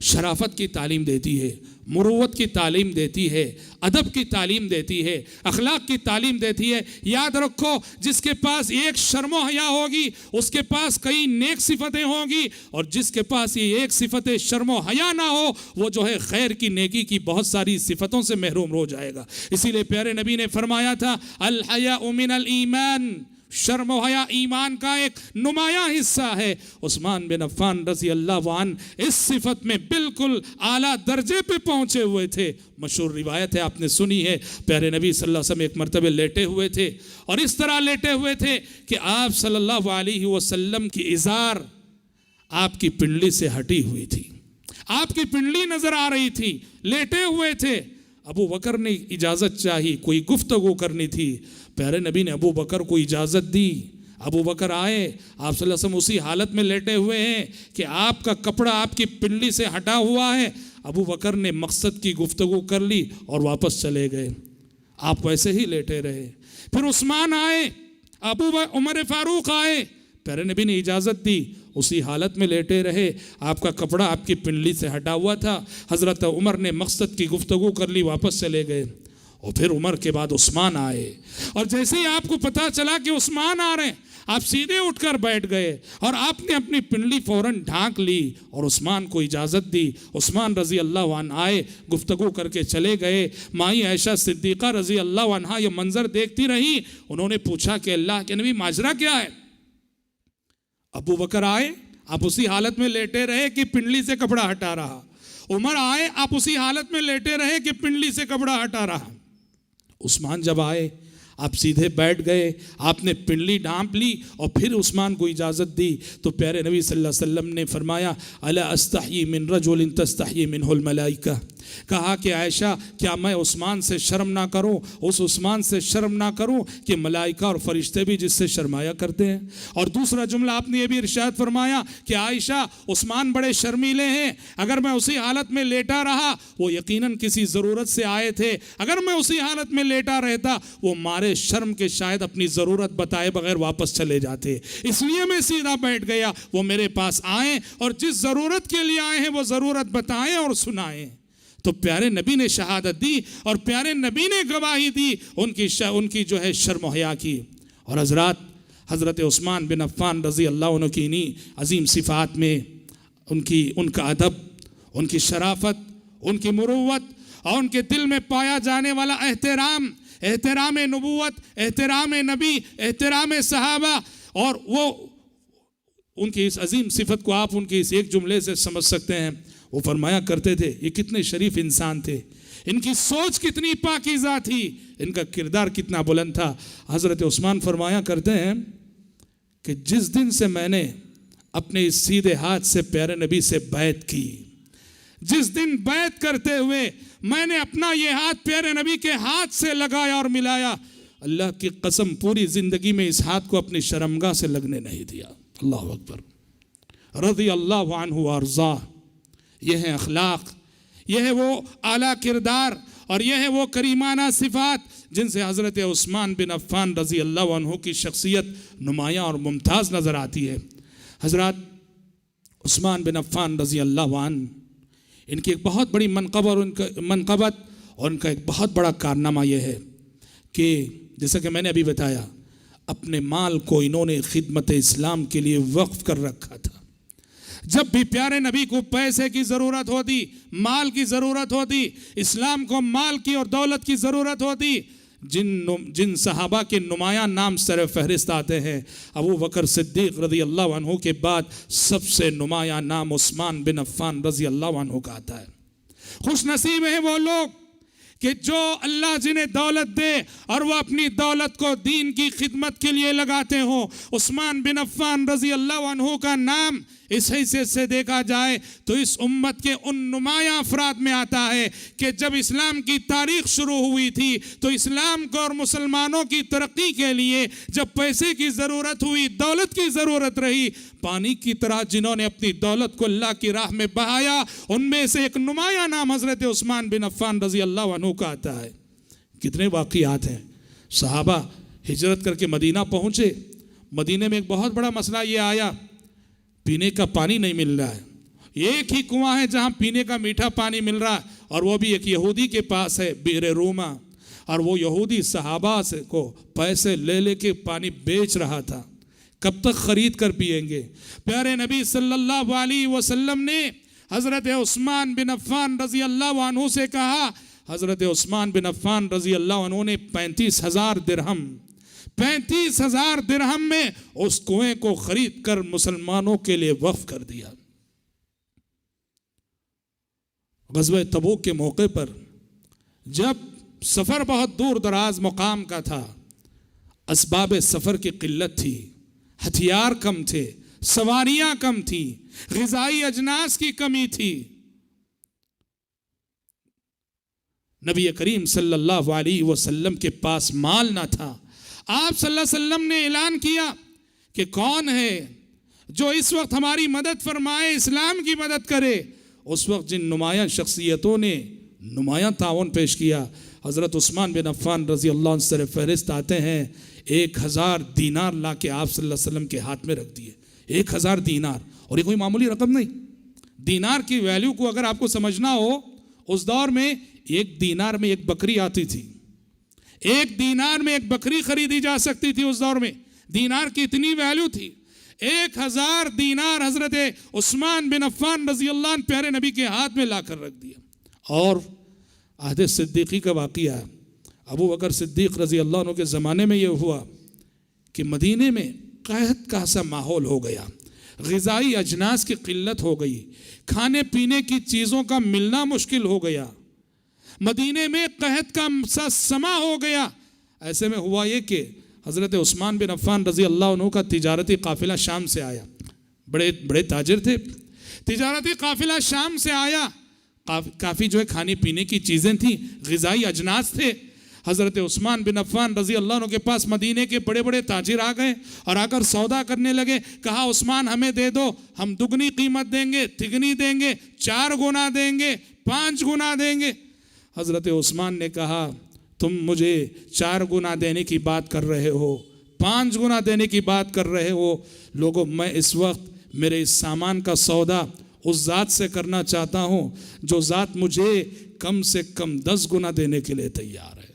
[SPEAKER 1] شرافت کی تعلیم دیتی ہے، مروت کی تعلیم دیتی ہے، ادب کی تعلیم دیتی ہے، اخلاق کی تعلیم دیتی ہے. یاد رکھو، جس کے پاس ایک شرم و حیا ہوگی اس کے پاس کئی نیک صفتیں ہوں گی، اور جس کے پاس یہ ایک صفت شرم و حیا نہ ہو وہ جو ہے خیر کی، نیکی کی بہت ساری صفتوں سے محروم ہو جائے گا. اسی لیے پیارے نبی نے فرمایا تھا الحیاء من الایمان، شرم و حیا ایمان کا ایک نمایاں حصہ ہے. عثمان بن عفان رضی اللہ عنہ اس صفت میں بالکل اعلیٰ درجے پہ پہنچے ہوئے تھے. مشہور روایت ہے، آپ نے سنی ہے، پیارے نبی صلی اللہ علیہ وسلم ایک مرتبہ لیٹے ہوئے تھے، اور اس طرح لیٹے ہوئے تھے کہ آپ صلی اللہ علیہ وسلم کی ازار آپ کی پنڈلی سے ہٹی ہوئی تھی، آپ کی پنڈلی نظر آ رہی تھی، لیٹے ہوئے تھے. ابو بکر نے اجازت چاہی، کوئی گفتگو کرنی تھی. پیارے نبی نے ابو بکر کو اجازت دی. ابو بکر آئے، آپ صلی اللہ علیہ وسلم اسی حالت میں لیٹے ہوئے ہیں کہ آپ کا کپڑا آپ کی پنڈلی سے ہٹا ہوا ہے. ابو بکر نے مقصد کی گفتگو کر لی اور واپس چلے گئے. آپ ویسے ہی لیٹے رہے. پھر عثمان آئے، عمر فاروق آئے، پیارے نبی نے اجازت دی، اسی حالت میں لیٹے رہے. آپ کا کپڑا آپ کی پنڈلی سے ہٹا ہوا تھا. حضرت عمر نے مقصد کی گفتگو کر لی، واپس چلے گئے. اور پھر عمر کے بعد عثمان آئے، اور جیسے ہی آپ کو پتا چلا کہ عثمان آ رہے ہیں آپ سیدھے اٹھ کر بیٹھ گئے، اور آپ نے اپنی پنڈلی فوراً ڈھانک لی اور عثمان کو اجازت دی. عثمان رضی اللہ عنہ آئے، گفتگو کر کے چلے گئے. مائی عائشہ صدیقہ رضی اللہ عنہا یہ منظر دیکھتی رہی. انہوں نے پوچھا کہ اللہ کے نبی ماجرا کیا ہے؟ ابو بکر آئے، آپ اسی حالت میں لیٹے رہے کہ پنڈلی سے کپڑا ہٹا رہا. عمر آئے، آپ اسی حالت میں لیٹے رہے کہ پنڈلی سے کپڑا ہٹا رہا. عثمان جب آئے آپ سیدھے بیٹھ گئے، آپ نے پنڈلی ڈھانپ لی اور پھر عثمان کو اجازت دی. تو پیارے نبی صلی اللہ علیہ وسلم نے فرمایا الا استحیی من رجل تستحیی منہ الملائکہ، کہا کہ عائشہ کیا میں عثمان سے شرم نہ کروں، اس عثمان سے شرم نہ کروں کہ ملائکہ اور فرشتے بھی جس سے شرمایا کرتے ہیں. اور دوسرا جملہ آپ نے یہ بھی ارشاد فرمایا کہ عائشہ عثمان بڑے شرمیلے ہیں، اگر میں اسی حالت میں لیٹا رہا وہ یقیناً کسی ضرورت سے آئے تھے، اگر میں اسی حالت میں لیٹا رہتا وہ مارے شرم کے شاید اپنی ضرورت بتائے بغیر واپس چلے جاتے، اس لیے میں سیدھا بیٹھ گیا. وہ میرے پاس آئیں اور جس ضرورت کے لیے آئے ہیں وہ ضرورت بتائیں اور سنائیں. تو پیارے نبی نے شہادت دی اور پیارے نبی نے گواہی دی ان کی جو ہے شرم و حیا کی. اور حضرت عثمان بن عفان رضی اللہ عنہ کی انہی عظیم صفات میں ان کا ادب، ان کی شرافت، ان کی مروت اور ان کے دل میں پایا جانے والا احترام نبوت، احترام نبی، احترام صحابہ. اور وہ ان کی اس عظیم صفت کو آپ ان کے اس ایک جملے سے سمجھ سکتے ہیں. وہ فرمایا کرتے تھے، یہ کتنے شریف انسان تھے ان کی سوچ کتنی پاکیزہ تھی، ان کا کردار کتنا بلند تھا۔ حضرت عثمان فرمایا کرتے ہیں کہ جس دن سے میں نے اپنے اس سیدھے ہاتھ سے پیارے نبی سے بیعت کی، جس دن بیعت کرتے ہوئے میں نے اپنا یہ ہاتھ پیارے نبی کے ہاتھ سے لگایا اور ملایا، اللہ کی قسم پوری زندگی میں اس ہاتھ کو اپنی شرمگاہ سے لگنے نہیں دیا۔ اللہ اکبر، رضی اللہ عنہ وارضاہ۔ یہ ہے اخلاق، یہ ہے وہ اعلیٰ کردار، اور یہ ہے وہ کریمانہ صفات جن سے حضرت عثمان بن عفان رضی اللہ عنہ کی شخصیت نمایاں اور ممتاز نظر آتی ہے۔ حضرات، عثمان بن عفان رضی اللہ عنہ، ان کی ایک بہت بڑی منقبت اور ان کا ایک بہت بڑا کارنامہ یہ ہے کہ جیسا کہ میں نے ابھی بتایا، اپنے مال کو انہوں نے خدمت اسلام کے لیے وقف کر رکھا تھا۔ جب بھی پیارے نبی کو پیسے کی ضرورت ہوتی، مال کی ضرورت ہوتی، اسلام کو مال کی اور دولت کی ضرورت ہوتی، جن صحابہ کے نمایاں نام سر فہرست آتے ہیں، ابو بکر صدیق رضی اللہ عنہ کے بعد سب سے نمایاں نام عثمان بن عفان رضی اللہ عنہ کا آتا ہے۔ خوش نصیب ہیں وہ لوگ کہ جو اللہ جنہیں دولت دے اور وہ اپنی دولت کو دین کی خدمت کے لیے لگاتے ہوں۔ عثمان بن عفان رضی اللہ عنہ کا نام اس حیثیت سے دیکھا جائے تو اس امت کے ان نمایاں افراد میں آتا ہے کہ جب اسلام کی تاریخ شروع ہوئی تھی تو اسلام کو اور مسلمانوں کی ترقی کے لیے جب پیسے کی ضرورت ہوئی، دولت کی ضرورت رہی، پانی کی طرح جنہوں نے اپنی دولت کو اللہ کی راہ میں بہایا، ان میں سے ایک نمایاں نام حضرت عثمان بن عفان رضی اللہ عنہ کا آتا ہے۔ کتنے واقعات ہیں۔ صحابہ ہجرت کر کے مدینہ پہنچے، مدینہ میں ایک بہت بڑا مسئلہ یہ آیا، پینے کا پانی نہیں مل رہا ہے۔ ایک ہی کنواں ہے جہاں پینے کا میٹھا پانی مل رہا ہے، اور وہ بھی ایک یہودی کے پاس ہے، بئر روما، اور وہ یہودی صحابہ سے کو پیسے لے لے کے پانی بیچ رہا تھا۔ کب تک خرید کر پیئیں گے؟ پیارے نبی صلی اللہ علیہ وسلم نے حضرت عثمان بن عفان رضی اللہ عنہ سے کہا۔ حضرت عثمان بن عفان رضی اللہ عنہ نے 35,000 درہم میں اس کنویں کو خرید کر مسلمانوں کے لیے وقف کر دیا۔ غزوہ تبوک کے موقع پر جب سفر بہت دور دراز مقام کا تھا، اسباب سفر کی قلت تھی، ہتھیار کم تھے، سواریاں کم تھی، غذائی اجناس کی کمی تھی، نبی کریم صلی اللہ علیہ وسلم کے پاس مال نہ تھا۔ آپ صلی اللہ علیہ وسلم نے اعلان کیا کہ کون ہے جو اس وقت ہماری مدد فرمائے، اسلام کی مدد کرے۔ اس وقت جن نمایاں شخصیتوں نے نمایاں تعاون پیش کیا، حضرت عثمان بن عفان رضی اللہ عنہ سر فہرست آتے ہیں۔ 1000 دینار لا کے آپ صلی اللہ علیہ وسلم کے ہاتھ میں رکھ دیے۔ 1000 دینار، اور یہ کوئی معمولی رقم نہیں۔ دینار کی ویلیو کو اگر آپ کو سمجھنا ہو، اس دور میں 1 دینار میں 1 بکری آتی تھی۔ 1 دینار میں 1 بکری خریدی جا سکتی تھی۔ اس دور میں دینار کی اتنی ویلیو تھی۔ 1000 دینار حضرت عثمان بن عفان رضی اللہ عنہ پیارے نبی کے ہاتھ میں لا کر رکھ دیا۔ اور عہد صدیقی کا واقعہ ہے، ابو بکر صدیق رضی اللہ عنہ کے زمانے میں یہ ہوا کہ مدینے میں قحط کا سا ماحول ہو گیا، غذائی اجناس کی قلت ہو گئی، کھانے پینے کی چیزوں کا ملنا مشکل ہو گیا، مدینے میں قحط کا سا سما ہو گیا۔ ایسے میں ہوا یہ کہ حضرت عثمان بن عفان رضی اللہ عنہ کا تجارتی قافلہ شام سے آیا، بڑے تاجر تھے، تجارتی قافلہ شام سے آیا، کافی جو ہے کھانے پینے کی چیزیں تھیں، غذائی اجناس تھے۔ حضرت عثمان بن عفان رضی اللہ عنہ کے پاس مدینے کے بڑے بڑے تاجر آ گئے اور آ کر سودا کرنے لگے۔ کہا عثمان ہمیں دے دو، ہم دگنی قیمت دیں گے، تگنی دیں گے، 4 گنا دیں گے، 5 گنا دیں گے۔ حضرت عثمان نے کہا تم مجھے 4 گنا دینے کی بات کر رہے ہو، 5 گنا دینے کی بات کر رہے ہو، لوگوں میں اس وقت میرے اس سامان کا سودا اس ذات سے کرنا چاہتا ہوں جو ذات مجھے کم سے کم 10 گنا دینے کے لیے تیار ہے۔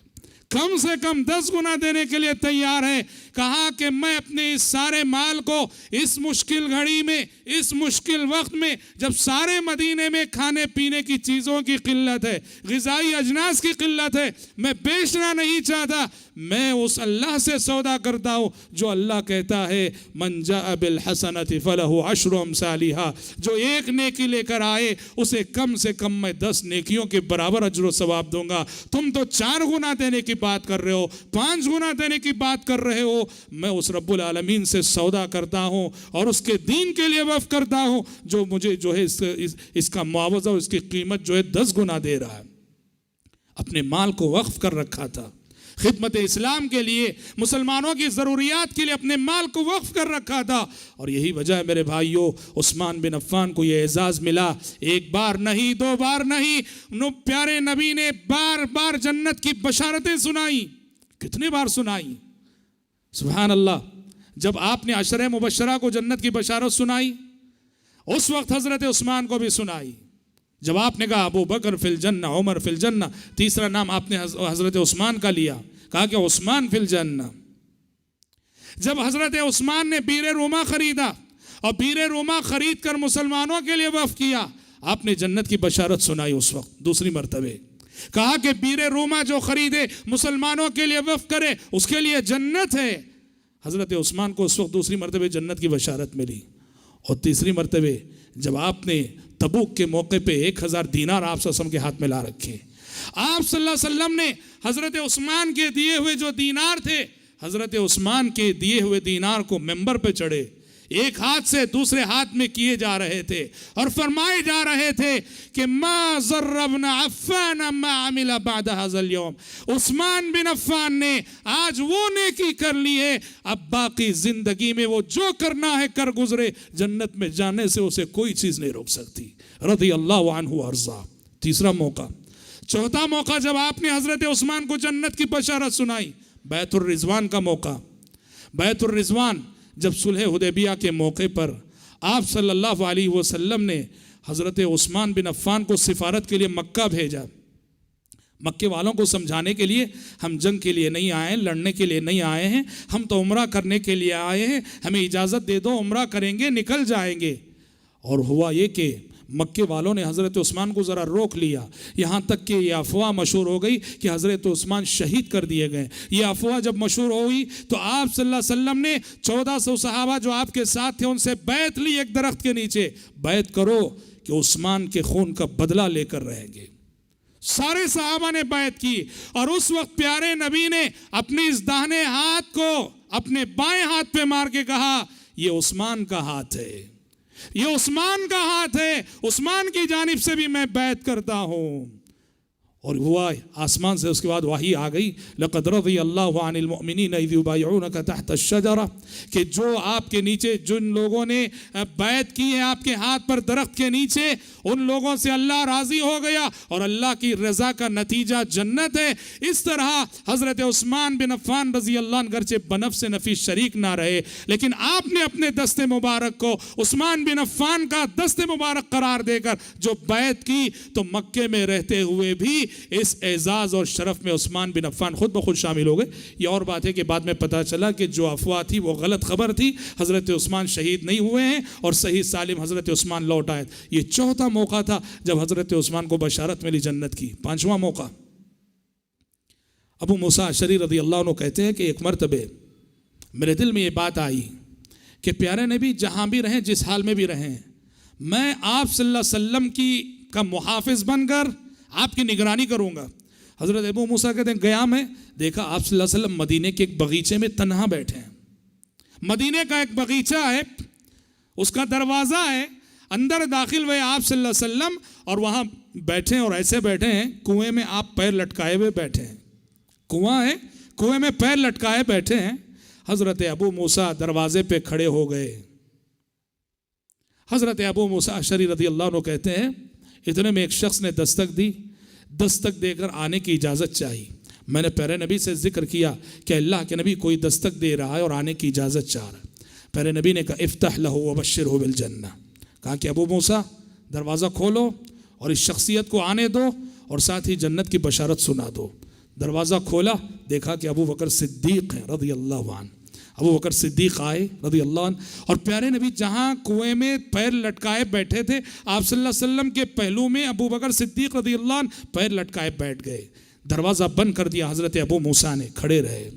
[SPEAKER 1] کم سے کم 10 گنا دینے کے لیے تیار ہے. کہا کہ میں اپنے اس سارے مال کو اس مشکل گھڑی میں، اس مشکل وقت میں جب سارے مدینے میں کھانے پینے کی چیزوں کی قلت ہے، غذائی اجناس کی قلت ہے، میں بیچنا نہیں چاہتا. میں اس اللہ سے سودا کرتا ہوں جو اللہ کہتا ہے من جاء بالحسنۃ فلہ عشر امثالھا، جو ایک نیکی لے کر آئے اسے کم سے کم میں 10 نیکیوں کے برابر اجر و ثواب دوں گا. تم تو 4 گنا دینے کی بات کر رہے ہو، 5 گنا دینے کی بات کر رہے ہو. میں اس رب العالمین سے سودا کرتا ہوں اور اس کے دین کے لیے وقف کرتا ہوں جو مجھے جو ہے اس کا معاوضہ، اس کی قیمت جو ہے 10 گنا دے رہا ہے. اپنے مال کو وقف کر رکھا تھا خدمت اسلام کے لیے، مسلمانوں کی ضروریات کے لیے اپنے مال کو وقف کر رکھا تھا. اور یہی وجہ ہے میرے بھائیوں، عثمان بن عفان کو یہ اعزاز ملا. 1 بار نہیں، 2 بار نہیں، پیارے نبی نے بار بار جنت کی بشارتیں سنائی. کتنے بار سنائی؟ سبحان اللہ. جب آپ نے عشرہ مبشرہ کو جنت کی بشارت سنائی، اس وقت حضرت عثمان کو بھی سنائی. جب آپ نے کہا ابو بکر فی الجنہ، عمر فی الجنہ، تیسرا نام آپ نے حضرت عثمان کا لیا، کہا کہ عثمان فی الجنہ. جب حضرت عثمان نے بیر روما خریدا اور بیر روما خرید کر مسلمانوں کے لیے وقف کیا، آپ نے جنت کی بشارت سنائی. اس وقت دوسری مرتبہ کہا کہ بیر روما جو خریدے مسلمانوں کے لیے وقف کرے اس کے لیے جنت ہے. حضرت عثمان کو اس وقت دوسری مرتبہ جنت کی بشارت ملی. اور تیسری مرتبہ جب آپ نے تبوک کے موقع پہ 1000 دینار آپ صلی اللہ علیہ وسلم کے ہاتھ میں لا رکھے، آپ صلی اللہ علیہ وسلم نے حضرت عثمان کے دیے ہوئے جو دینار تھے، حضرت عثمان کے دیے ہوئے دینار کو ممبر پہ چڑھے، ایک ہاتھ سے دوسرے ہاتھ میں کیے جا رہے تھے اور فرمائے جا رہے تھے کہ ما ضر ابن عفان ما عمل بعد هذا اليوم. عثمان بن عفان نے آج وہ نیکی کر لی ہے، اب باقی زندگی میں وہ جو کرنا ہے کر گزرے، جنت میں جانے سے اسے کوئی چیز نہیں روک سکتی. رضی اللہ عنہ وارضاہ. تیسرا موقع. چوتھا موقع جب آپ نے حضرت عثمان کو جنت کی بشارت سنائی، بیعت الرضوان کا موقع. بیعت الرضوان جب صلح حدیبیہ کے موقع پر آپ صلی اللہ علیہ وسلم نے حضرت عثمان بن عفان کو سفارت کے لیے مکہ بھیجا. مکے والوں کو سمجھانے کے لیے ہم جنگ کے لیے نہیں آئے ہیں، لڑنے کے لیے نہیں آئے ہیں، ہم تو عمرہ کرنے کے لیے آئے ہیں، ہمیں اجازت دے دو، عمرہ کریں گے، نکل جائیں گے. اور ہوا یہ کہ مکے والوں نے حضرت عثمان کو ذرا روک لیا، یہاں تک کہ یہ افواہ مشہور ہو گئی کہ حضرت عثمان شہید کر دیے گئے. یہ افواہ جب مشہور ہوئی تو آپ صلی اللہ علیہ وسلم نے 1400 صحابہ جو آپ کے ساتھ تھے ان سے بیعت لی ایک درخت کے نیچے، بیعت کرو کہ عثمان کے خون کا بدلہ لے کر رہیں گے. سارے صحابہ نے بیعت کی اور اس وقت پیارے نبی نے اپنے اس داہنے ہاتھ کو اپنے بائیں ہاتھ پہ مار کے کہا یہ عثمان کا ہاتھ ہے، یہ عثمان کا ہاتھ ہے، عثمان کی جانب سے بھی میں بیعت کرتا ہوں. اور ہوا آسمان سے اس کے بعد وحی آ گئی لقد رضی اللہ عن المؤمنین اذ یبایعونک تحت الشجرہ، کہ جو آپ کے نیچے جن لوگوں نے بیعت کی ہے آپ کے ہاتھ پر درخت کے نیچے، ان لوگوں سے اللہ راضی ہو گیا اور اللہ کی رضا کا نتیجہ جنت ہے. اس طرح حضرت عثمان بن عفان رضی اللہ عنہ گرچہ بنفس نفیس شریک نہ رہے لیکن آپ نے اپنے دست مبارک کو عثمان بن عفان کا دست مبارک قرار دے کر جو بیعت کی، تو مکے میں رہتے ہوئے بھی اس اعزاز اور شرف میں عثمان بن عفان خود بخود شامل ہو گئے. یہ اور بات ہے کہ بعد میں پتہ چلا کہ جو افواہ تھی وہ غلط خبر تھی، حضرت عثمان شہید نہیں ہوئے ہیں اور صحیح سالم حضرت عثمان لوٹ آئے. یہ چوتھا موقع تھا جب حضرت عثمان کو بشارت ملی جنت کی. پانچواں موقع، ابو موسیٰ اشعری رضی اللہ عنہ کہتے ہیں کہ ایک مرتبہ میرے دل میں یہ بات آئی کہ پیارے نبی جہاں بھی رہیں، جس حال میں بھی رہیں، میں آپ صلی اللہ علیہ وسلم کا محافظ بن کر آپ کی نگرانی کروں گا. حضرت ابو موسیٰ کہتے ہیں گیا میں دیکھا آپ صلی اللہ علیہ وسلم مدینے کے ایک باغیچے میں تنہا بیٹھے ہیں. مدینے کا ایک باغیچہ ہے، اس کا دروازہ ہے، اندر داخل ہوئے آپ صلی اللہ علیہ وسلم اور وہاں بیٹھے اور ایسے بیٹھے ہیں کنویں میں آپ پیر لٹکائے ہوئے بیٹھے ہیں. کنواں ہے، کنویں میں پیر لٹکائے بیٹھے ہیں. حضرت ابو موسیٰ دروازے پہ کھڑے ہو گئے. حضرت ابو موسیٰ اشعری رضی اللہ عنہ کہتے ہیں اتنے میں ایک شخص نے دستک دی، دستک دے کر آنے کی اجازت چاہی. میں نے پیارے نبی سے ذکر کیا کہ اللہ کے نبی کوئی دستک دے رہا ہے اور آنے کی اجازت چاہ رہا ہے. پیارے نبی نے کہا افتح لہ وبشرہ بالجنہ، کہا کہ ابو موسیٰ دروازہ کھولو اور اس شخصیت کو آنے دو اور ساتھ ہی جنت کی بشارت سنا دو. دروازہ کھولا، دیکھا کہ ابو بکر صدیق ہیں رضی اللہ عنہ. ابو بکر صدیق آئے رضی اللہ عنہ، اور پیارے نبی جہاں کنویں میں پیر لٹکائے بیٹھے تھے، آپ صلی اللہ علیہ وسلم کے پہلو میں ابو بکر صدیق رضی اللہ عنہ پیر لٹکائے بیٹھ گئے. دروازہ بند کر دیا حضرت ابو موسیٰ نے، کھڑے رہے.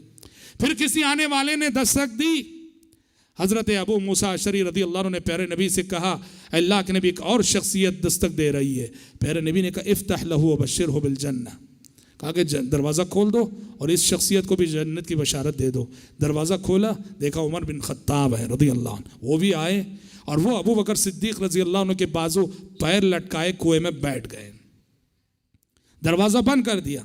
[SPEAKER 1] پھر کسی آنے والے نے دستک دی. حضرت ابو موسیٰ اشعری رضی اللہ عنہ نے پیارے نبی سے کہا، اللہ کے نبی ایک اور شخصیت دستک دے رہی ہے. پیارے نبی نے کہا افتح لہ وبشرہ بالجنہ، کہا کہ دروازہ کھول دو اور اس شخصیت کو بھی جنت کی بشارت دے دو. دروازہ کھولا، دیکھا عمر بن خطاب ہے رضی اللہ عنہ، وہ بھی آئے اور وہ ابو بکر صدیق رضی اللہ عنہ کے بازو پیر لٹکائے کنویں میں بیٹھ گئے. دروازہ بند کر دیا.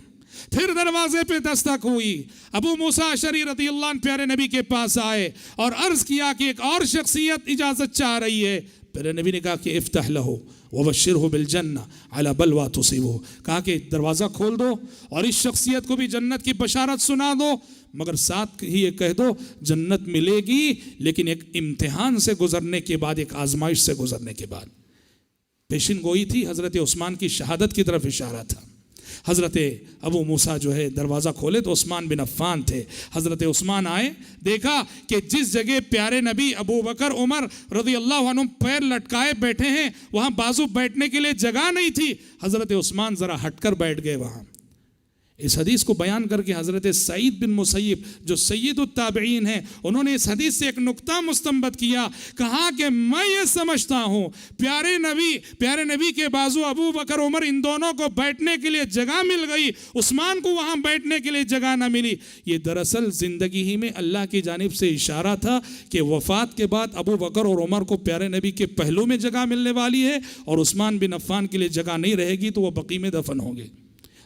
[SPEAKER 1] پھر دروازے پہ دستک ہوئی. ابو موسیٰ اشعری رضی اللہ عنہ پیارے نبی کے پاس آئے اور عرض کیا کہ ایک اور شخصیت اجازت چاہ رہی ہے. پیارے نبی نے کہا کہ افتح لہ وبشرہ بالجنہ علی بلویٰ تصیبہ، کہا کہ دروازہ کھول دو اور اس شخصیت کو بھی جنت کی بشارت سنا دو، مگر ساتھ ہی یہ کہہ دو جنت ملے گی لیکن ایک امتحان سے گزرنے کے بعد، ایک آزمائش سے گزرنے کے بعد. پیشن گوئی تھی، حضرت عثمان کی شہادت کی طرف اشارہ تھا. حضرت ابو موسیٰ جو ہے دروازہ کھولے تو عثمان بن عفان تھے. حضرت عثمان آئے، دیکھا کہ جس جگہ پیارے نبی ابو بکر عمر رضی اللہ عنہ پیر لٹکائے بیٹھے ہیں وہاں بازو بیٹھنے کے لیے جگہ نہیں تھی. حضرت عثمان ذرا ہٹ کر بیٹھ گئے وہاں. اس حدیث کو بیان کر کے حضرت سعید بن مسیب جو سید التابعین ہیں، انہوں نے اس حدیث سے ایک نقطہ مستنبط کیا. کہا کہ میں یہ سمجھتا ہوں پیارے نبی کے بازو ابو بکر عمر ان دونوں کو بیٹھنے کے لیے جگہ مل گئی، عثمان کو وہاں بیٹھنے کے لیے جگہ نہ ملی. یہ دراصل زندگی ہی میں اللہ کی جانب سے اشارہ تھا کہ وفات کے بعد ابو بکر اور عمر کو پیارے نبی کے پہلو میں جگہ ملنے والی ہے اور عثمان بن عفان کے لیے جگہ نہیں رہے گی تو وہ بقیع میں دفن ہوں گے.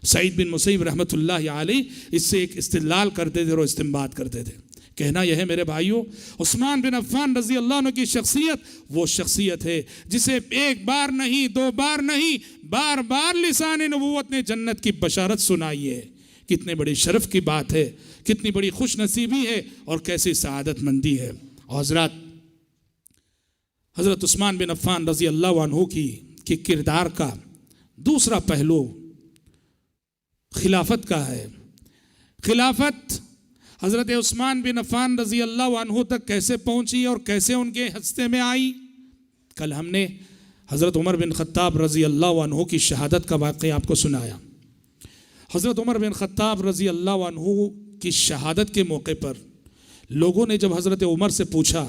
[SPEAKER 1] سعید بن مسیب رحمۃ اللہ علیہ اس سے ایک استدلال کرتے تھے اور استنباط کرتے تھے. کہنا یہ ہے میرے بھائیوں، عثمان بن عفان رضی اللہ عنہ کی شخصیت وہ شخصیت ہے جسے ایک بار نہیں، دو بار نہیں، بار بار لسان نبوت نے جنت کی بشارت سنائی ہے. کتنے بڑی شرف کی بات ہے، کتنی بڑی خوش نصیبی ہے اور کیسی سعادت مندی ہے. اور حضرت عثمان بن عفان رضی اللہ عنہ کی کردار کا دوسرا پہلو خلافت کا ہے. خلافت حضرت عثمان بن عفان رضی اللہ عنہ تک کیسے پہنچی اور کیسے ان کے ہستے میں آئی. کل ہم نے حضرت عمر بن خطاب رضی اللہ عنہ کی شہادت کا واقعہ آپ کو سنایا. حضرت عمر بن خطاب رضی اللہ عنہ کی شہادت کے موقع پر لوگوں نے جب حضرت عمر سے پوچھا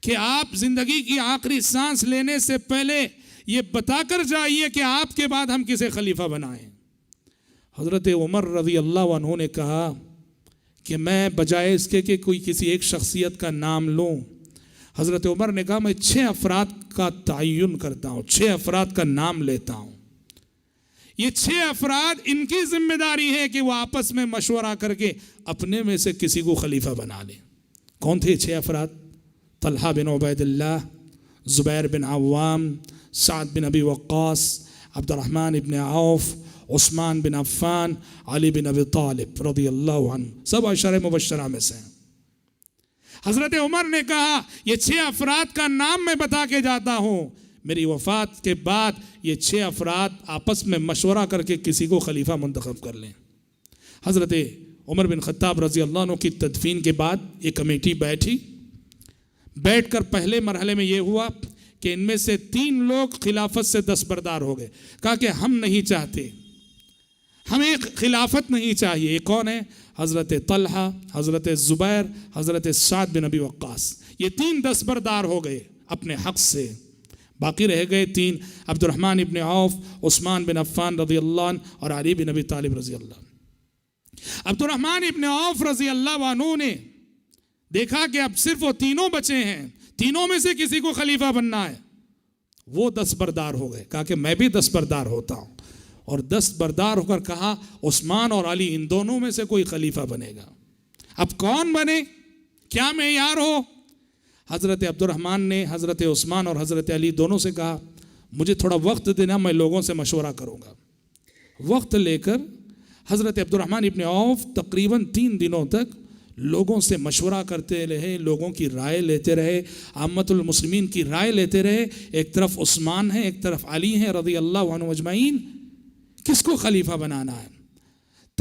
[SPEAKER 1] کہ آپ زندگی کی آخری سانس لینے سے پہلے یہ بتا کر جائیے کہ آپ کے بعد ہم کسے خلیفہ بنائیں، حضرت عمر رضی اللہ عنہ نے کہا کہ میں بجائے اس کے کہ کوئی کسی ایک شخصیت کا نام لوں، حضرت عمر نے کہا میں 6 افراد کا تعین کرتا ہوں، 6 افراد کا نام لیتا ہوں. یہ 6 افراد ان کی ذمہ داری ہے کہ وہ آپس میں مشورہ کر کے اپنے میں سے کسی کو خلیفہ بنا لیں. کون تھے 6 افراد؟ طلحہ بن عبید اللہ، زبیر بن عوام، سعد بن ابی وقاص، عبد الرحمن بن عوف، عثمان بن عفان، علی بن ابی طالب رضی اللہ عنہ، سب عشرہ مبشرہ میں سے ہیں. حضرت عمر نے کہا یہ 6 افراد کا نام میں بتا کے جاتا ہوں، میری وفات کے بعد یہ 6 افراد آپس میں مشورہ کر کے کسی کو خلیفہ منتخب کر لیں. حضرت عمر بن خطاب رضی اللہ عنہ کی تدفین کے بعد ایک کمیٹی بیٹھ کر پہلے مرحلے میں یہ ہوا کہ ان میں سے 3 لوگ خلافت سے دستبردار ہو گئے. کہا کہ ہم نہیں چاہتے، ہمیں خلافت نہیں چاہیے. یہ کون ہے؟ حضرت طلحہ، حضرت زبیر، حضرت سعد بن ابی وقاص. یہ 3 دستبردار ہو گئے اپنے حق سے. باقی رہ گئے 3، عبد الرحمن ابن عوف، عثمان بن عفان رضی اللہ عنہ اور علی بن ابی طالب رضی اللہ عنہ. عبد الرحمن ابن عوف رضی اللہ عنہ نے دیکھا کہ اب صرف وہ 3 بچے ہیں، 3 میں سے کسی کو خلیفہ بننا ہے. وہ دستبردار ہو گئے. کہا کہ میں بھی دستبردار ہوتا ہوں، اور دستبردار ہو کر کہا عثمان اور علی ان دونوں میں سے کوئی خلیفہ بنے گا. اب کون بنے، کیا معیار ہو؟ حضرت عبد الرحمن نے حضرت عثمان اور حضرت علی دونوں سے کہا مجھے تھوڑا وقت دینا، میں لوگوں سے مشورہ کروں گا. وقت لے کر حضرت عبد الرحمن ابن عوف تقریباً 3 دنوں تک لوگوں سے مشورہ کرتے رہے، لوگوں کی رائے لیتے رہے، عامت المسلمین کی رائے لیتے رہے. ایک طرف عثمان ہے، ایک طرف علی ہیں رضی اللہ عنہ اجمعین، کس کو خلیفہ بنانا ہے؟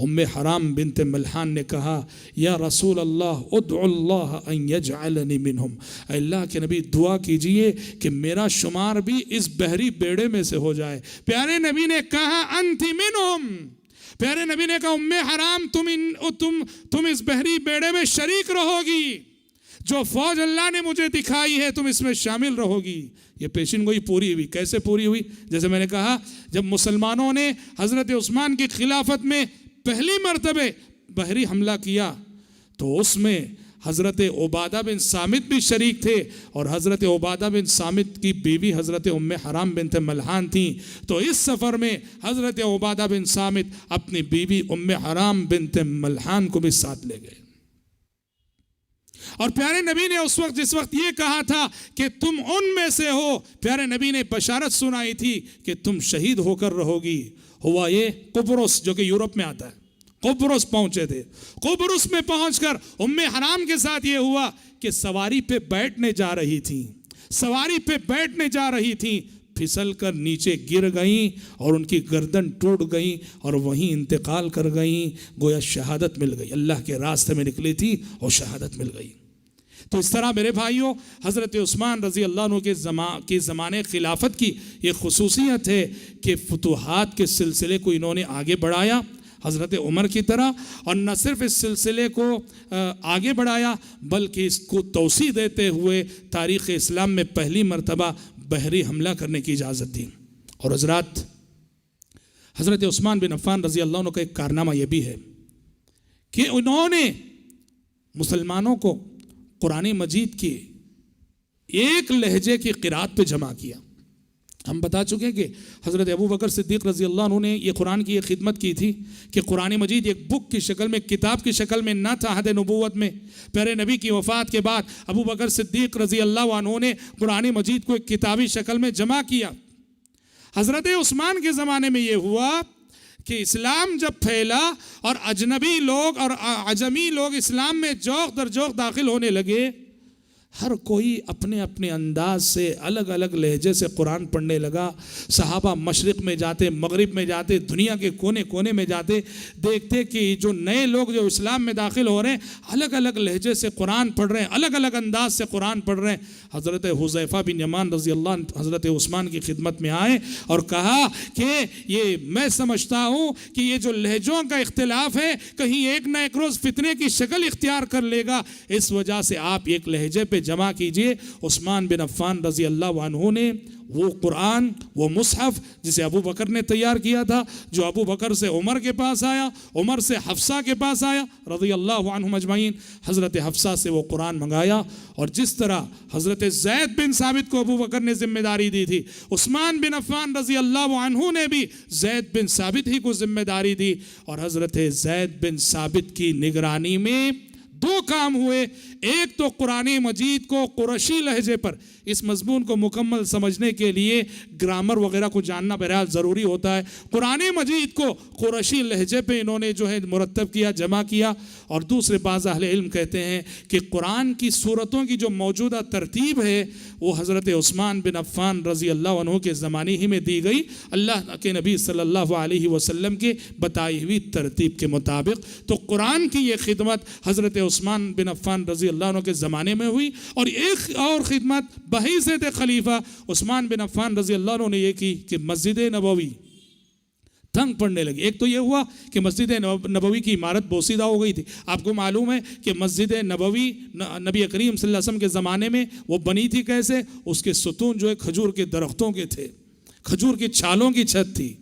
[SPEAKER 1] ام حرام بنت ملحان نے کہا یا رسول اللہ ادعو اللہ ان یجعلنی منہم، اے اللہ کے نبی دعا کیجئے کہ میرا شمار بھی اس بحری بیڑے میں سے ہو جائے۔ پیارے نبی نے کہا انت منہم، پیارے نبی نے کہا ام حرام تم اس بحری بیڑے میں شریک رہو گی، جو فوج اللہ نے مجھے دکھائی ہے تم اس میں شامل رہو گی۔ یہ پیشین گوئی پوری ہوئی، کیسے پوری ہوئی؟ جیسے میں نے کہا جب مسلمانوں نے حضرت عثمان کی خلافت میں پہلی مرتبہ بحری حملہ کیا تو اس میں حضرت عبادہ بن صامت بھی شریک تھے، اور حضرت عبادہ بن صامت کی بیوی حضرت ام حرام بنت ملحان تھیں، تو اس سفر میں حضرت عبادہ بن صامت اپنی بیوی ام حرام بنت ملحان کو بھی ساتھ لے گئے۔ اور پیارے نبی نے اس وقت جس وقت یہ کہا تھا کہ تم ان میں سے ہو، پیارے نبی نے بشارت سنائی تھی کہ تم شہید ہو کر رہو گی۔ ہوا یہ قبرص جو کہ یورپ میں آتا ہے، قبرص پہنچے تھے۔ قبرص میں پہنچ کر ام حرام کے ساتھ یہ ہوا کہ سواری پہ بیٹھنے جا رہی تھیں، سواری پہ بیٹھنے جا رہی تھیں، پھسل کر نیچے گر گئیں اور ان کی گردن ٹوٹ گئیں اور وہیں انتقال کر گئیں، گویا شہادت مل گئی، اللہ کے راستے میں نکلی تھی اور شہادت مل گئی۔ تو اس طرح میرے بھائیوں حضرت عثمان رضی اللہ عنہ کے زمانے خلافت کی یہ خصوصیت ہے کہ فتوحات کے سلسلے کو انہوں نے آگے بڑھایا حضرت عمر کی طرح، اور نہ صرف اس سلسلے کو آگے بڑھایا بلکہ اس کو توسیع دیتے ہوئے تاریخ اسلام میں پہلی مرتبہ بحری حملہ کرنے کی اجازت دی۔ اور حضرات حضرت عثمان بن عفان رضی اللہ عنہ کا ایک کارنامہ یہ بھی ہے کہ انہوں نے مسلمانوں کو قرآن مجید کی ایک لہجے کی قرات پہ جمع کیا۔ ہم بتا چکے ہیں کہ حضرت ابو بکر صدیق رضی اللہ عنہ نے یہ قرآن کی یہ خدمت کی تھی کہ قرآن مجید ایک بک کی شکل میں، کتاب کی شکل میں نہ تھا عہد نبوت میں۔ پیارے نبی کی وفات کے بعد ابو بکر صدیق رضی اللہ عنہ نے قرآن مجید کو ایک کتابی شکل میں جمع کیا۔ حضرت عثمان کے زمانے میں یہ ہوا کہ اسلام جب پھیلا اور اجنبی لوگ اور عجمی لوگ اسلام میں جوق در جوق داخل ہونے لگے، ہر کوئی اپنے اپنے انداز سے الگ الگ لہجے سے قرآن پڑھنے لگا۔ صحابہ مشرق میں جاتے، مغرب میں جاتے، دنیا کے کونے کونے میں جاتے، دیکھتے کہ جو نئے لوگ جو اسلام میں داخل ہو رہے ہیں الگ الگ لہجے سے قرآن پڑھ رہے ہیں، الگ الگ انداز سے قرآن پڑھ رہے ہیں۔ حضرت حذیفہ بن یمان رضی اللہ عنہ حضرت عثمان کی خدمت میں آئے اور کہا کہ یہ میں سمجھتا ہوں کہ یہ جو لہجوں کا اختلاف ہے کہیں ایک نہ ایک روز فتنے کی شکل اختیار کر لے گا، اس وجہ سے آپ ایک لہجے پہ جمع کیجئے۔ عثمان بن عفان رضی اللہ عنہ نے وہ قرآن، وہ مصحف جسے ابو بکر نے تیار کیا تھا، جو ابو بکر سے عمر کے پاس آیا، عمر سے حفصہ کے پاس آیا رضی اللہ عنہم اجمعین، حضرت حفصہ سے وہ قرآن منگایا۔ اور جس طرح حضرت زید بن ثابت کو ابو بکر نے ذمہ داری دی تھی، عثمان بن عفان رضی اللہ عنہ نے بھی زید بن ثابت ہی کو ذمہ داری دی، اور حضرت زید بن ثابت کی نگرانی میں دو کام ہوئے۔ ایک تو قرآن مجید کو قریشی لہجے پر، اس مضمون کو مکمل سمجھنے کے لیے گرامر وغیرہ کو جاننا بہرحال ضروری ہوتا ہے، قرآن مجید کو قریشی لہجے پہ انہوں نے جو ہے مرتب کیا، جمع کیا۔ اور دوسرے بعض اہل علم کہتے ہیں کہ قرآن کی سورتوں کی جو موجودہ ترتیب ہے وہ حضرت عثمان بن عفان رضی اللہ عنہ کے زمانے ہی میں دی گئی، اللہ کے نبی صلی اللہ علیہ وسلم کے بتائی ہوئی ترتیب کے مطابق۔ تو قرآن کی یہ خدمت حضرت عثمان بن عفان رضی اللہ عنہ کے زمانے میں ہوئی۔ اور ایک اور خدمت بحیثیت خلیفہ عثمان بن عفان رضی اللہ عنہ نے یہ کی کہ مسجد نبوی تنگ پڑنے لگی۔ ایک تو یہ ہوا کہ مسجد نبوی کی عمارت بوسیدہ ہو گئی تھی۔ آپ کو معلوم ہے کہ مسجد نبوی نبی کریم صلی اللہ علیہ وسلم کے زمانے میں وہ بنی تھی کیسے؟ اس کے ستون جو ہے کھجور کے درختوں کے تھے، کھجور کی چھالوں کی چھت تھی۔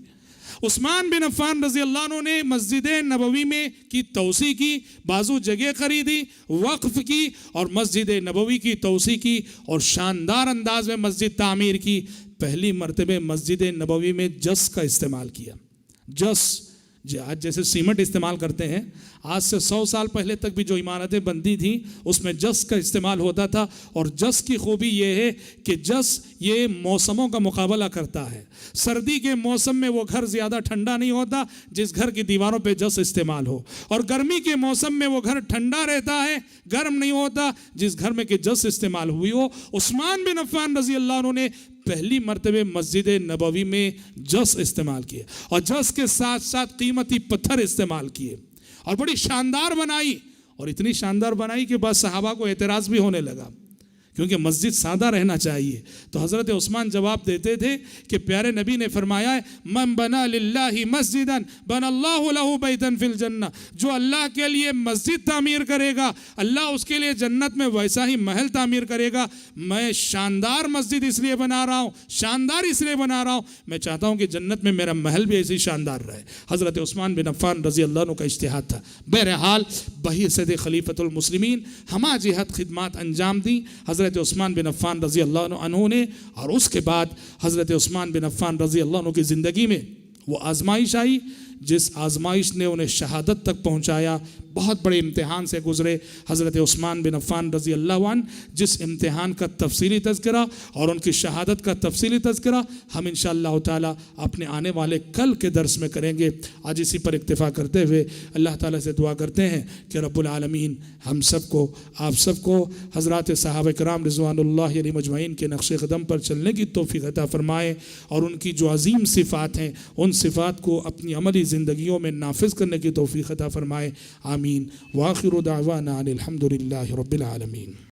[SPEAKER 1] عثمان بن عفان رضی اللہ عنہ نے مسجد نبوی میں کی توسیع کی، بازو جگہ خریدی، وقف کی اور مسجد نبوی کی توسیع کی اور شاندار انداز میں مسجد تعمیر کی۔ پہلی مرتبہ مسجد نبوی میں جس کا استعمال کیا۔ جس آج جیسے سیمنٹ استعمال کرتے ہیں، آج سے 100 سال پہلے تک بھی جو عمارتیں بنتی تھیں اس میں جس کا استعمال ہوتا تھا۔ اور جس کی خوبی یہ ہے کہ جس یہ موسموں کا مقابلہ کرتا ہے۔ سردی کے موسم میں وہ گھر زیادہ ٹھنڈا نہیں ہوتا جس گھر کی دیواروں پہ جس استعمال ہو، اور گرمی کے موسم میں وہ گھر ٹھنڈا رہتا ہے، گرم نہیں ہوتا جس گھر میں کہ جس استعمال ہوئی ہو۔ عثمان بن عفان رضی اللہ عنہ نے پہلی مرتبہ مسجد نبوی میں جس استعمال کیے اور جس کے ساتھ ساتھ قیمتی پتھر استعمال کیے اور بڑی شاندار بنائی، اور اتنی شاندار بنائی کہ بعض صحابہ کو اعتراض بھی ہونے لگا، کیونکہ مسجد سادہ رہنا چاہیے۔ تو حضرت عثمان جواب دیتے تھے کہ پیارے نبی نے فرمایا ہے من بنا للہ مسجدا بنا اللہ لہ بیتا فی الجنہ، جو اللہ کے لیے مسجد تعمیر کرے گا اللہ اس کے لیے جنت میں ویسا ہی محل تعمیر کرے گا۔ میں شاندار مسجد اس لیے بنا رہا ہوں، شاندار اس لیے بنا رہا ہوں، میں چاہتا ہوں کہ جنت میں میرا محل بھی ایسی شاندار رہے۔ حضرت عثمان بن عفان رضی اللہ عنہ کا اجتہاد تھا۔ بہرحال بحیثیت خلیفۃ المسلمین ہمہ جہت خدمات انجام دیں حضرت عثمان بن عفان رضی اللہ عنہ نے، اور اس کے بعد حضرت عثمان بن عفان رضی اللہ عنہ کی زندگی میں وہ آزمائش آئی جس آزمائش نے انہیں شہادت تک پہنچایا، بہت بڑے امتحان سے گزرے حضرت عثمان بن عفان رضی اللہ عنہ، جس امتحان کا تفصیلی تذکرہ اور ان کی شہادت کا تفصیلی تذکرہ ہم انشاءاللہ تعالی اپنے آنے والے کل کے درس میں کریں گے۔ آج اسی پر اکتفا کرتے ہوئے اللہ تعالیٰ سے دعا کرتے ہیں کہ رب العالمین ہم سب کو، آپ سب کو حضرات صحابہ کرام رضوان اللہ علیہ مجمعین کے نقش قدم پر چلنے کی توفیق عطا فرمائے، اور ان کی جو عظیم صفات ہیں ان صفات کو اپنی عملی زندگیوں میں نافذ کرنے کی توفیق عطا فرمائے، آمین۔ وآخر دعوانا ان الحمد للہ رب العالمین۔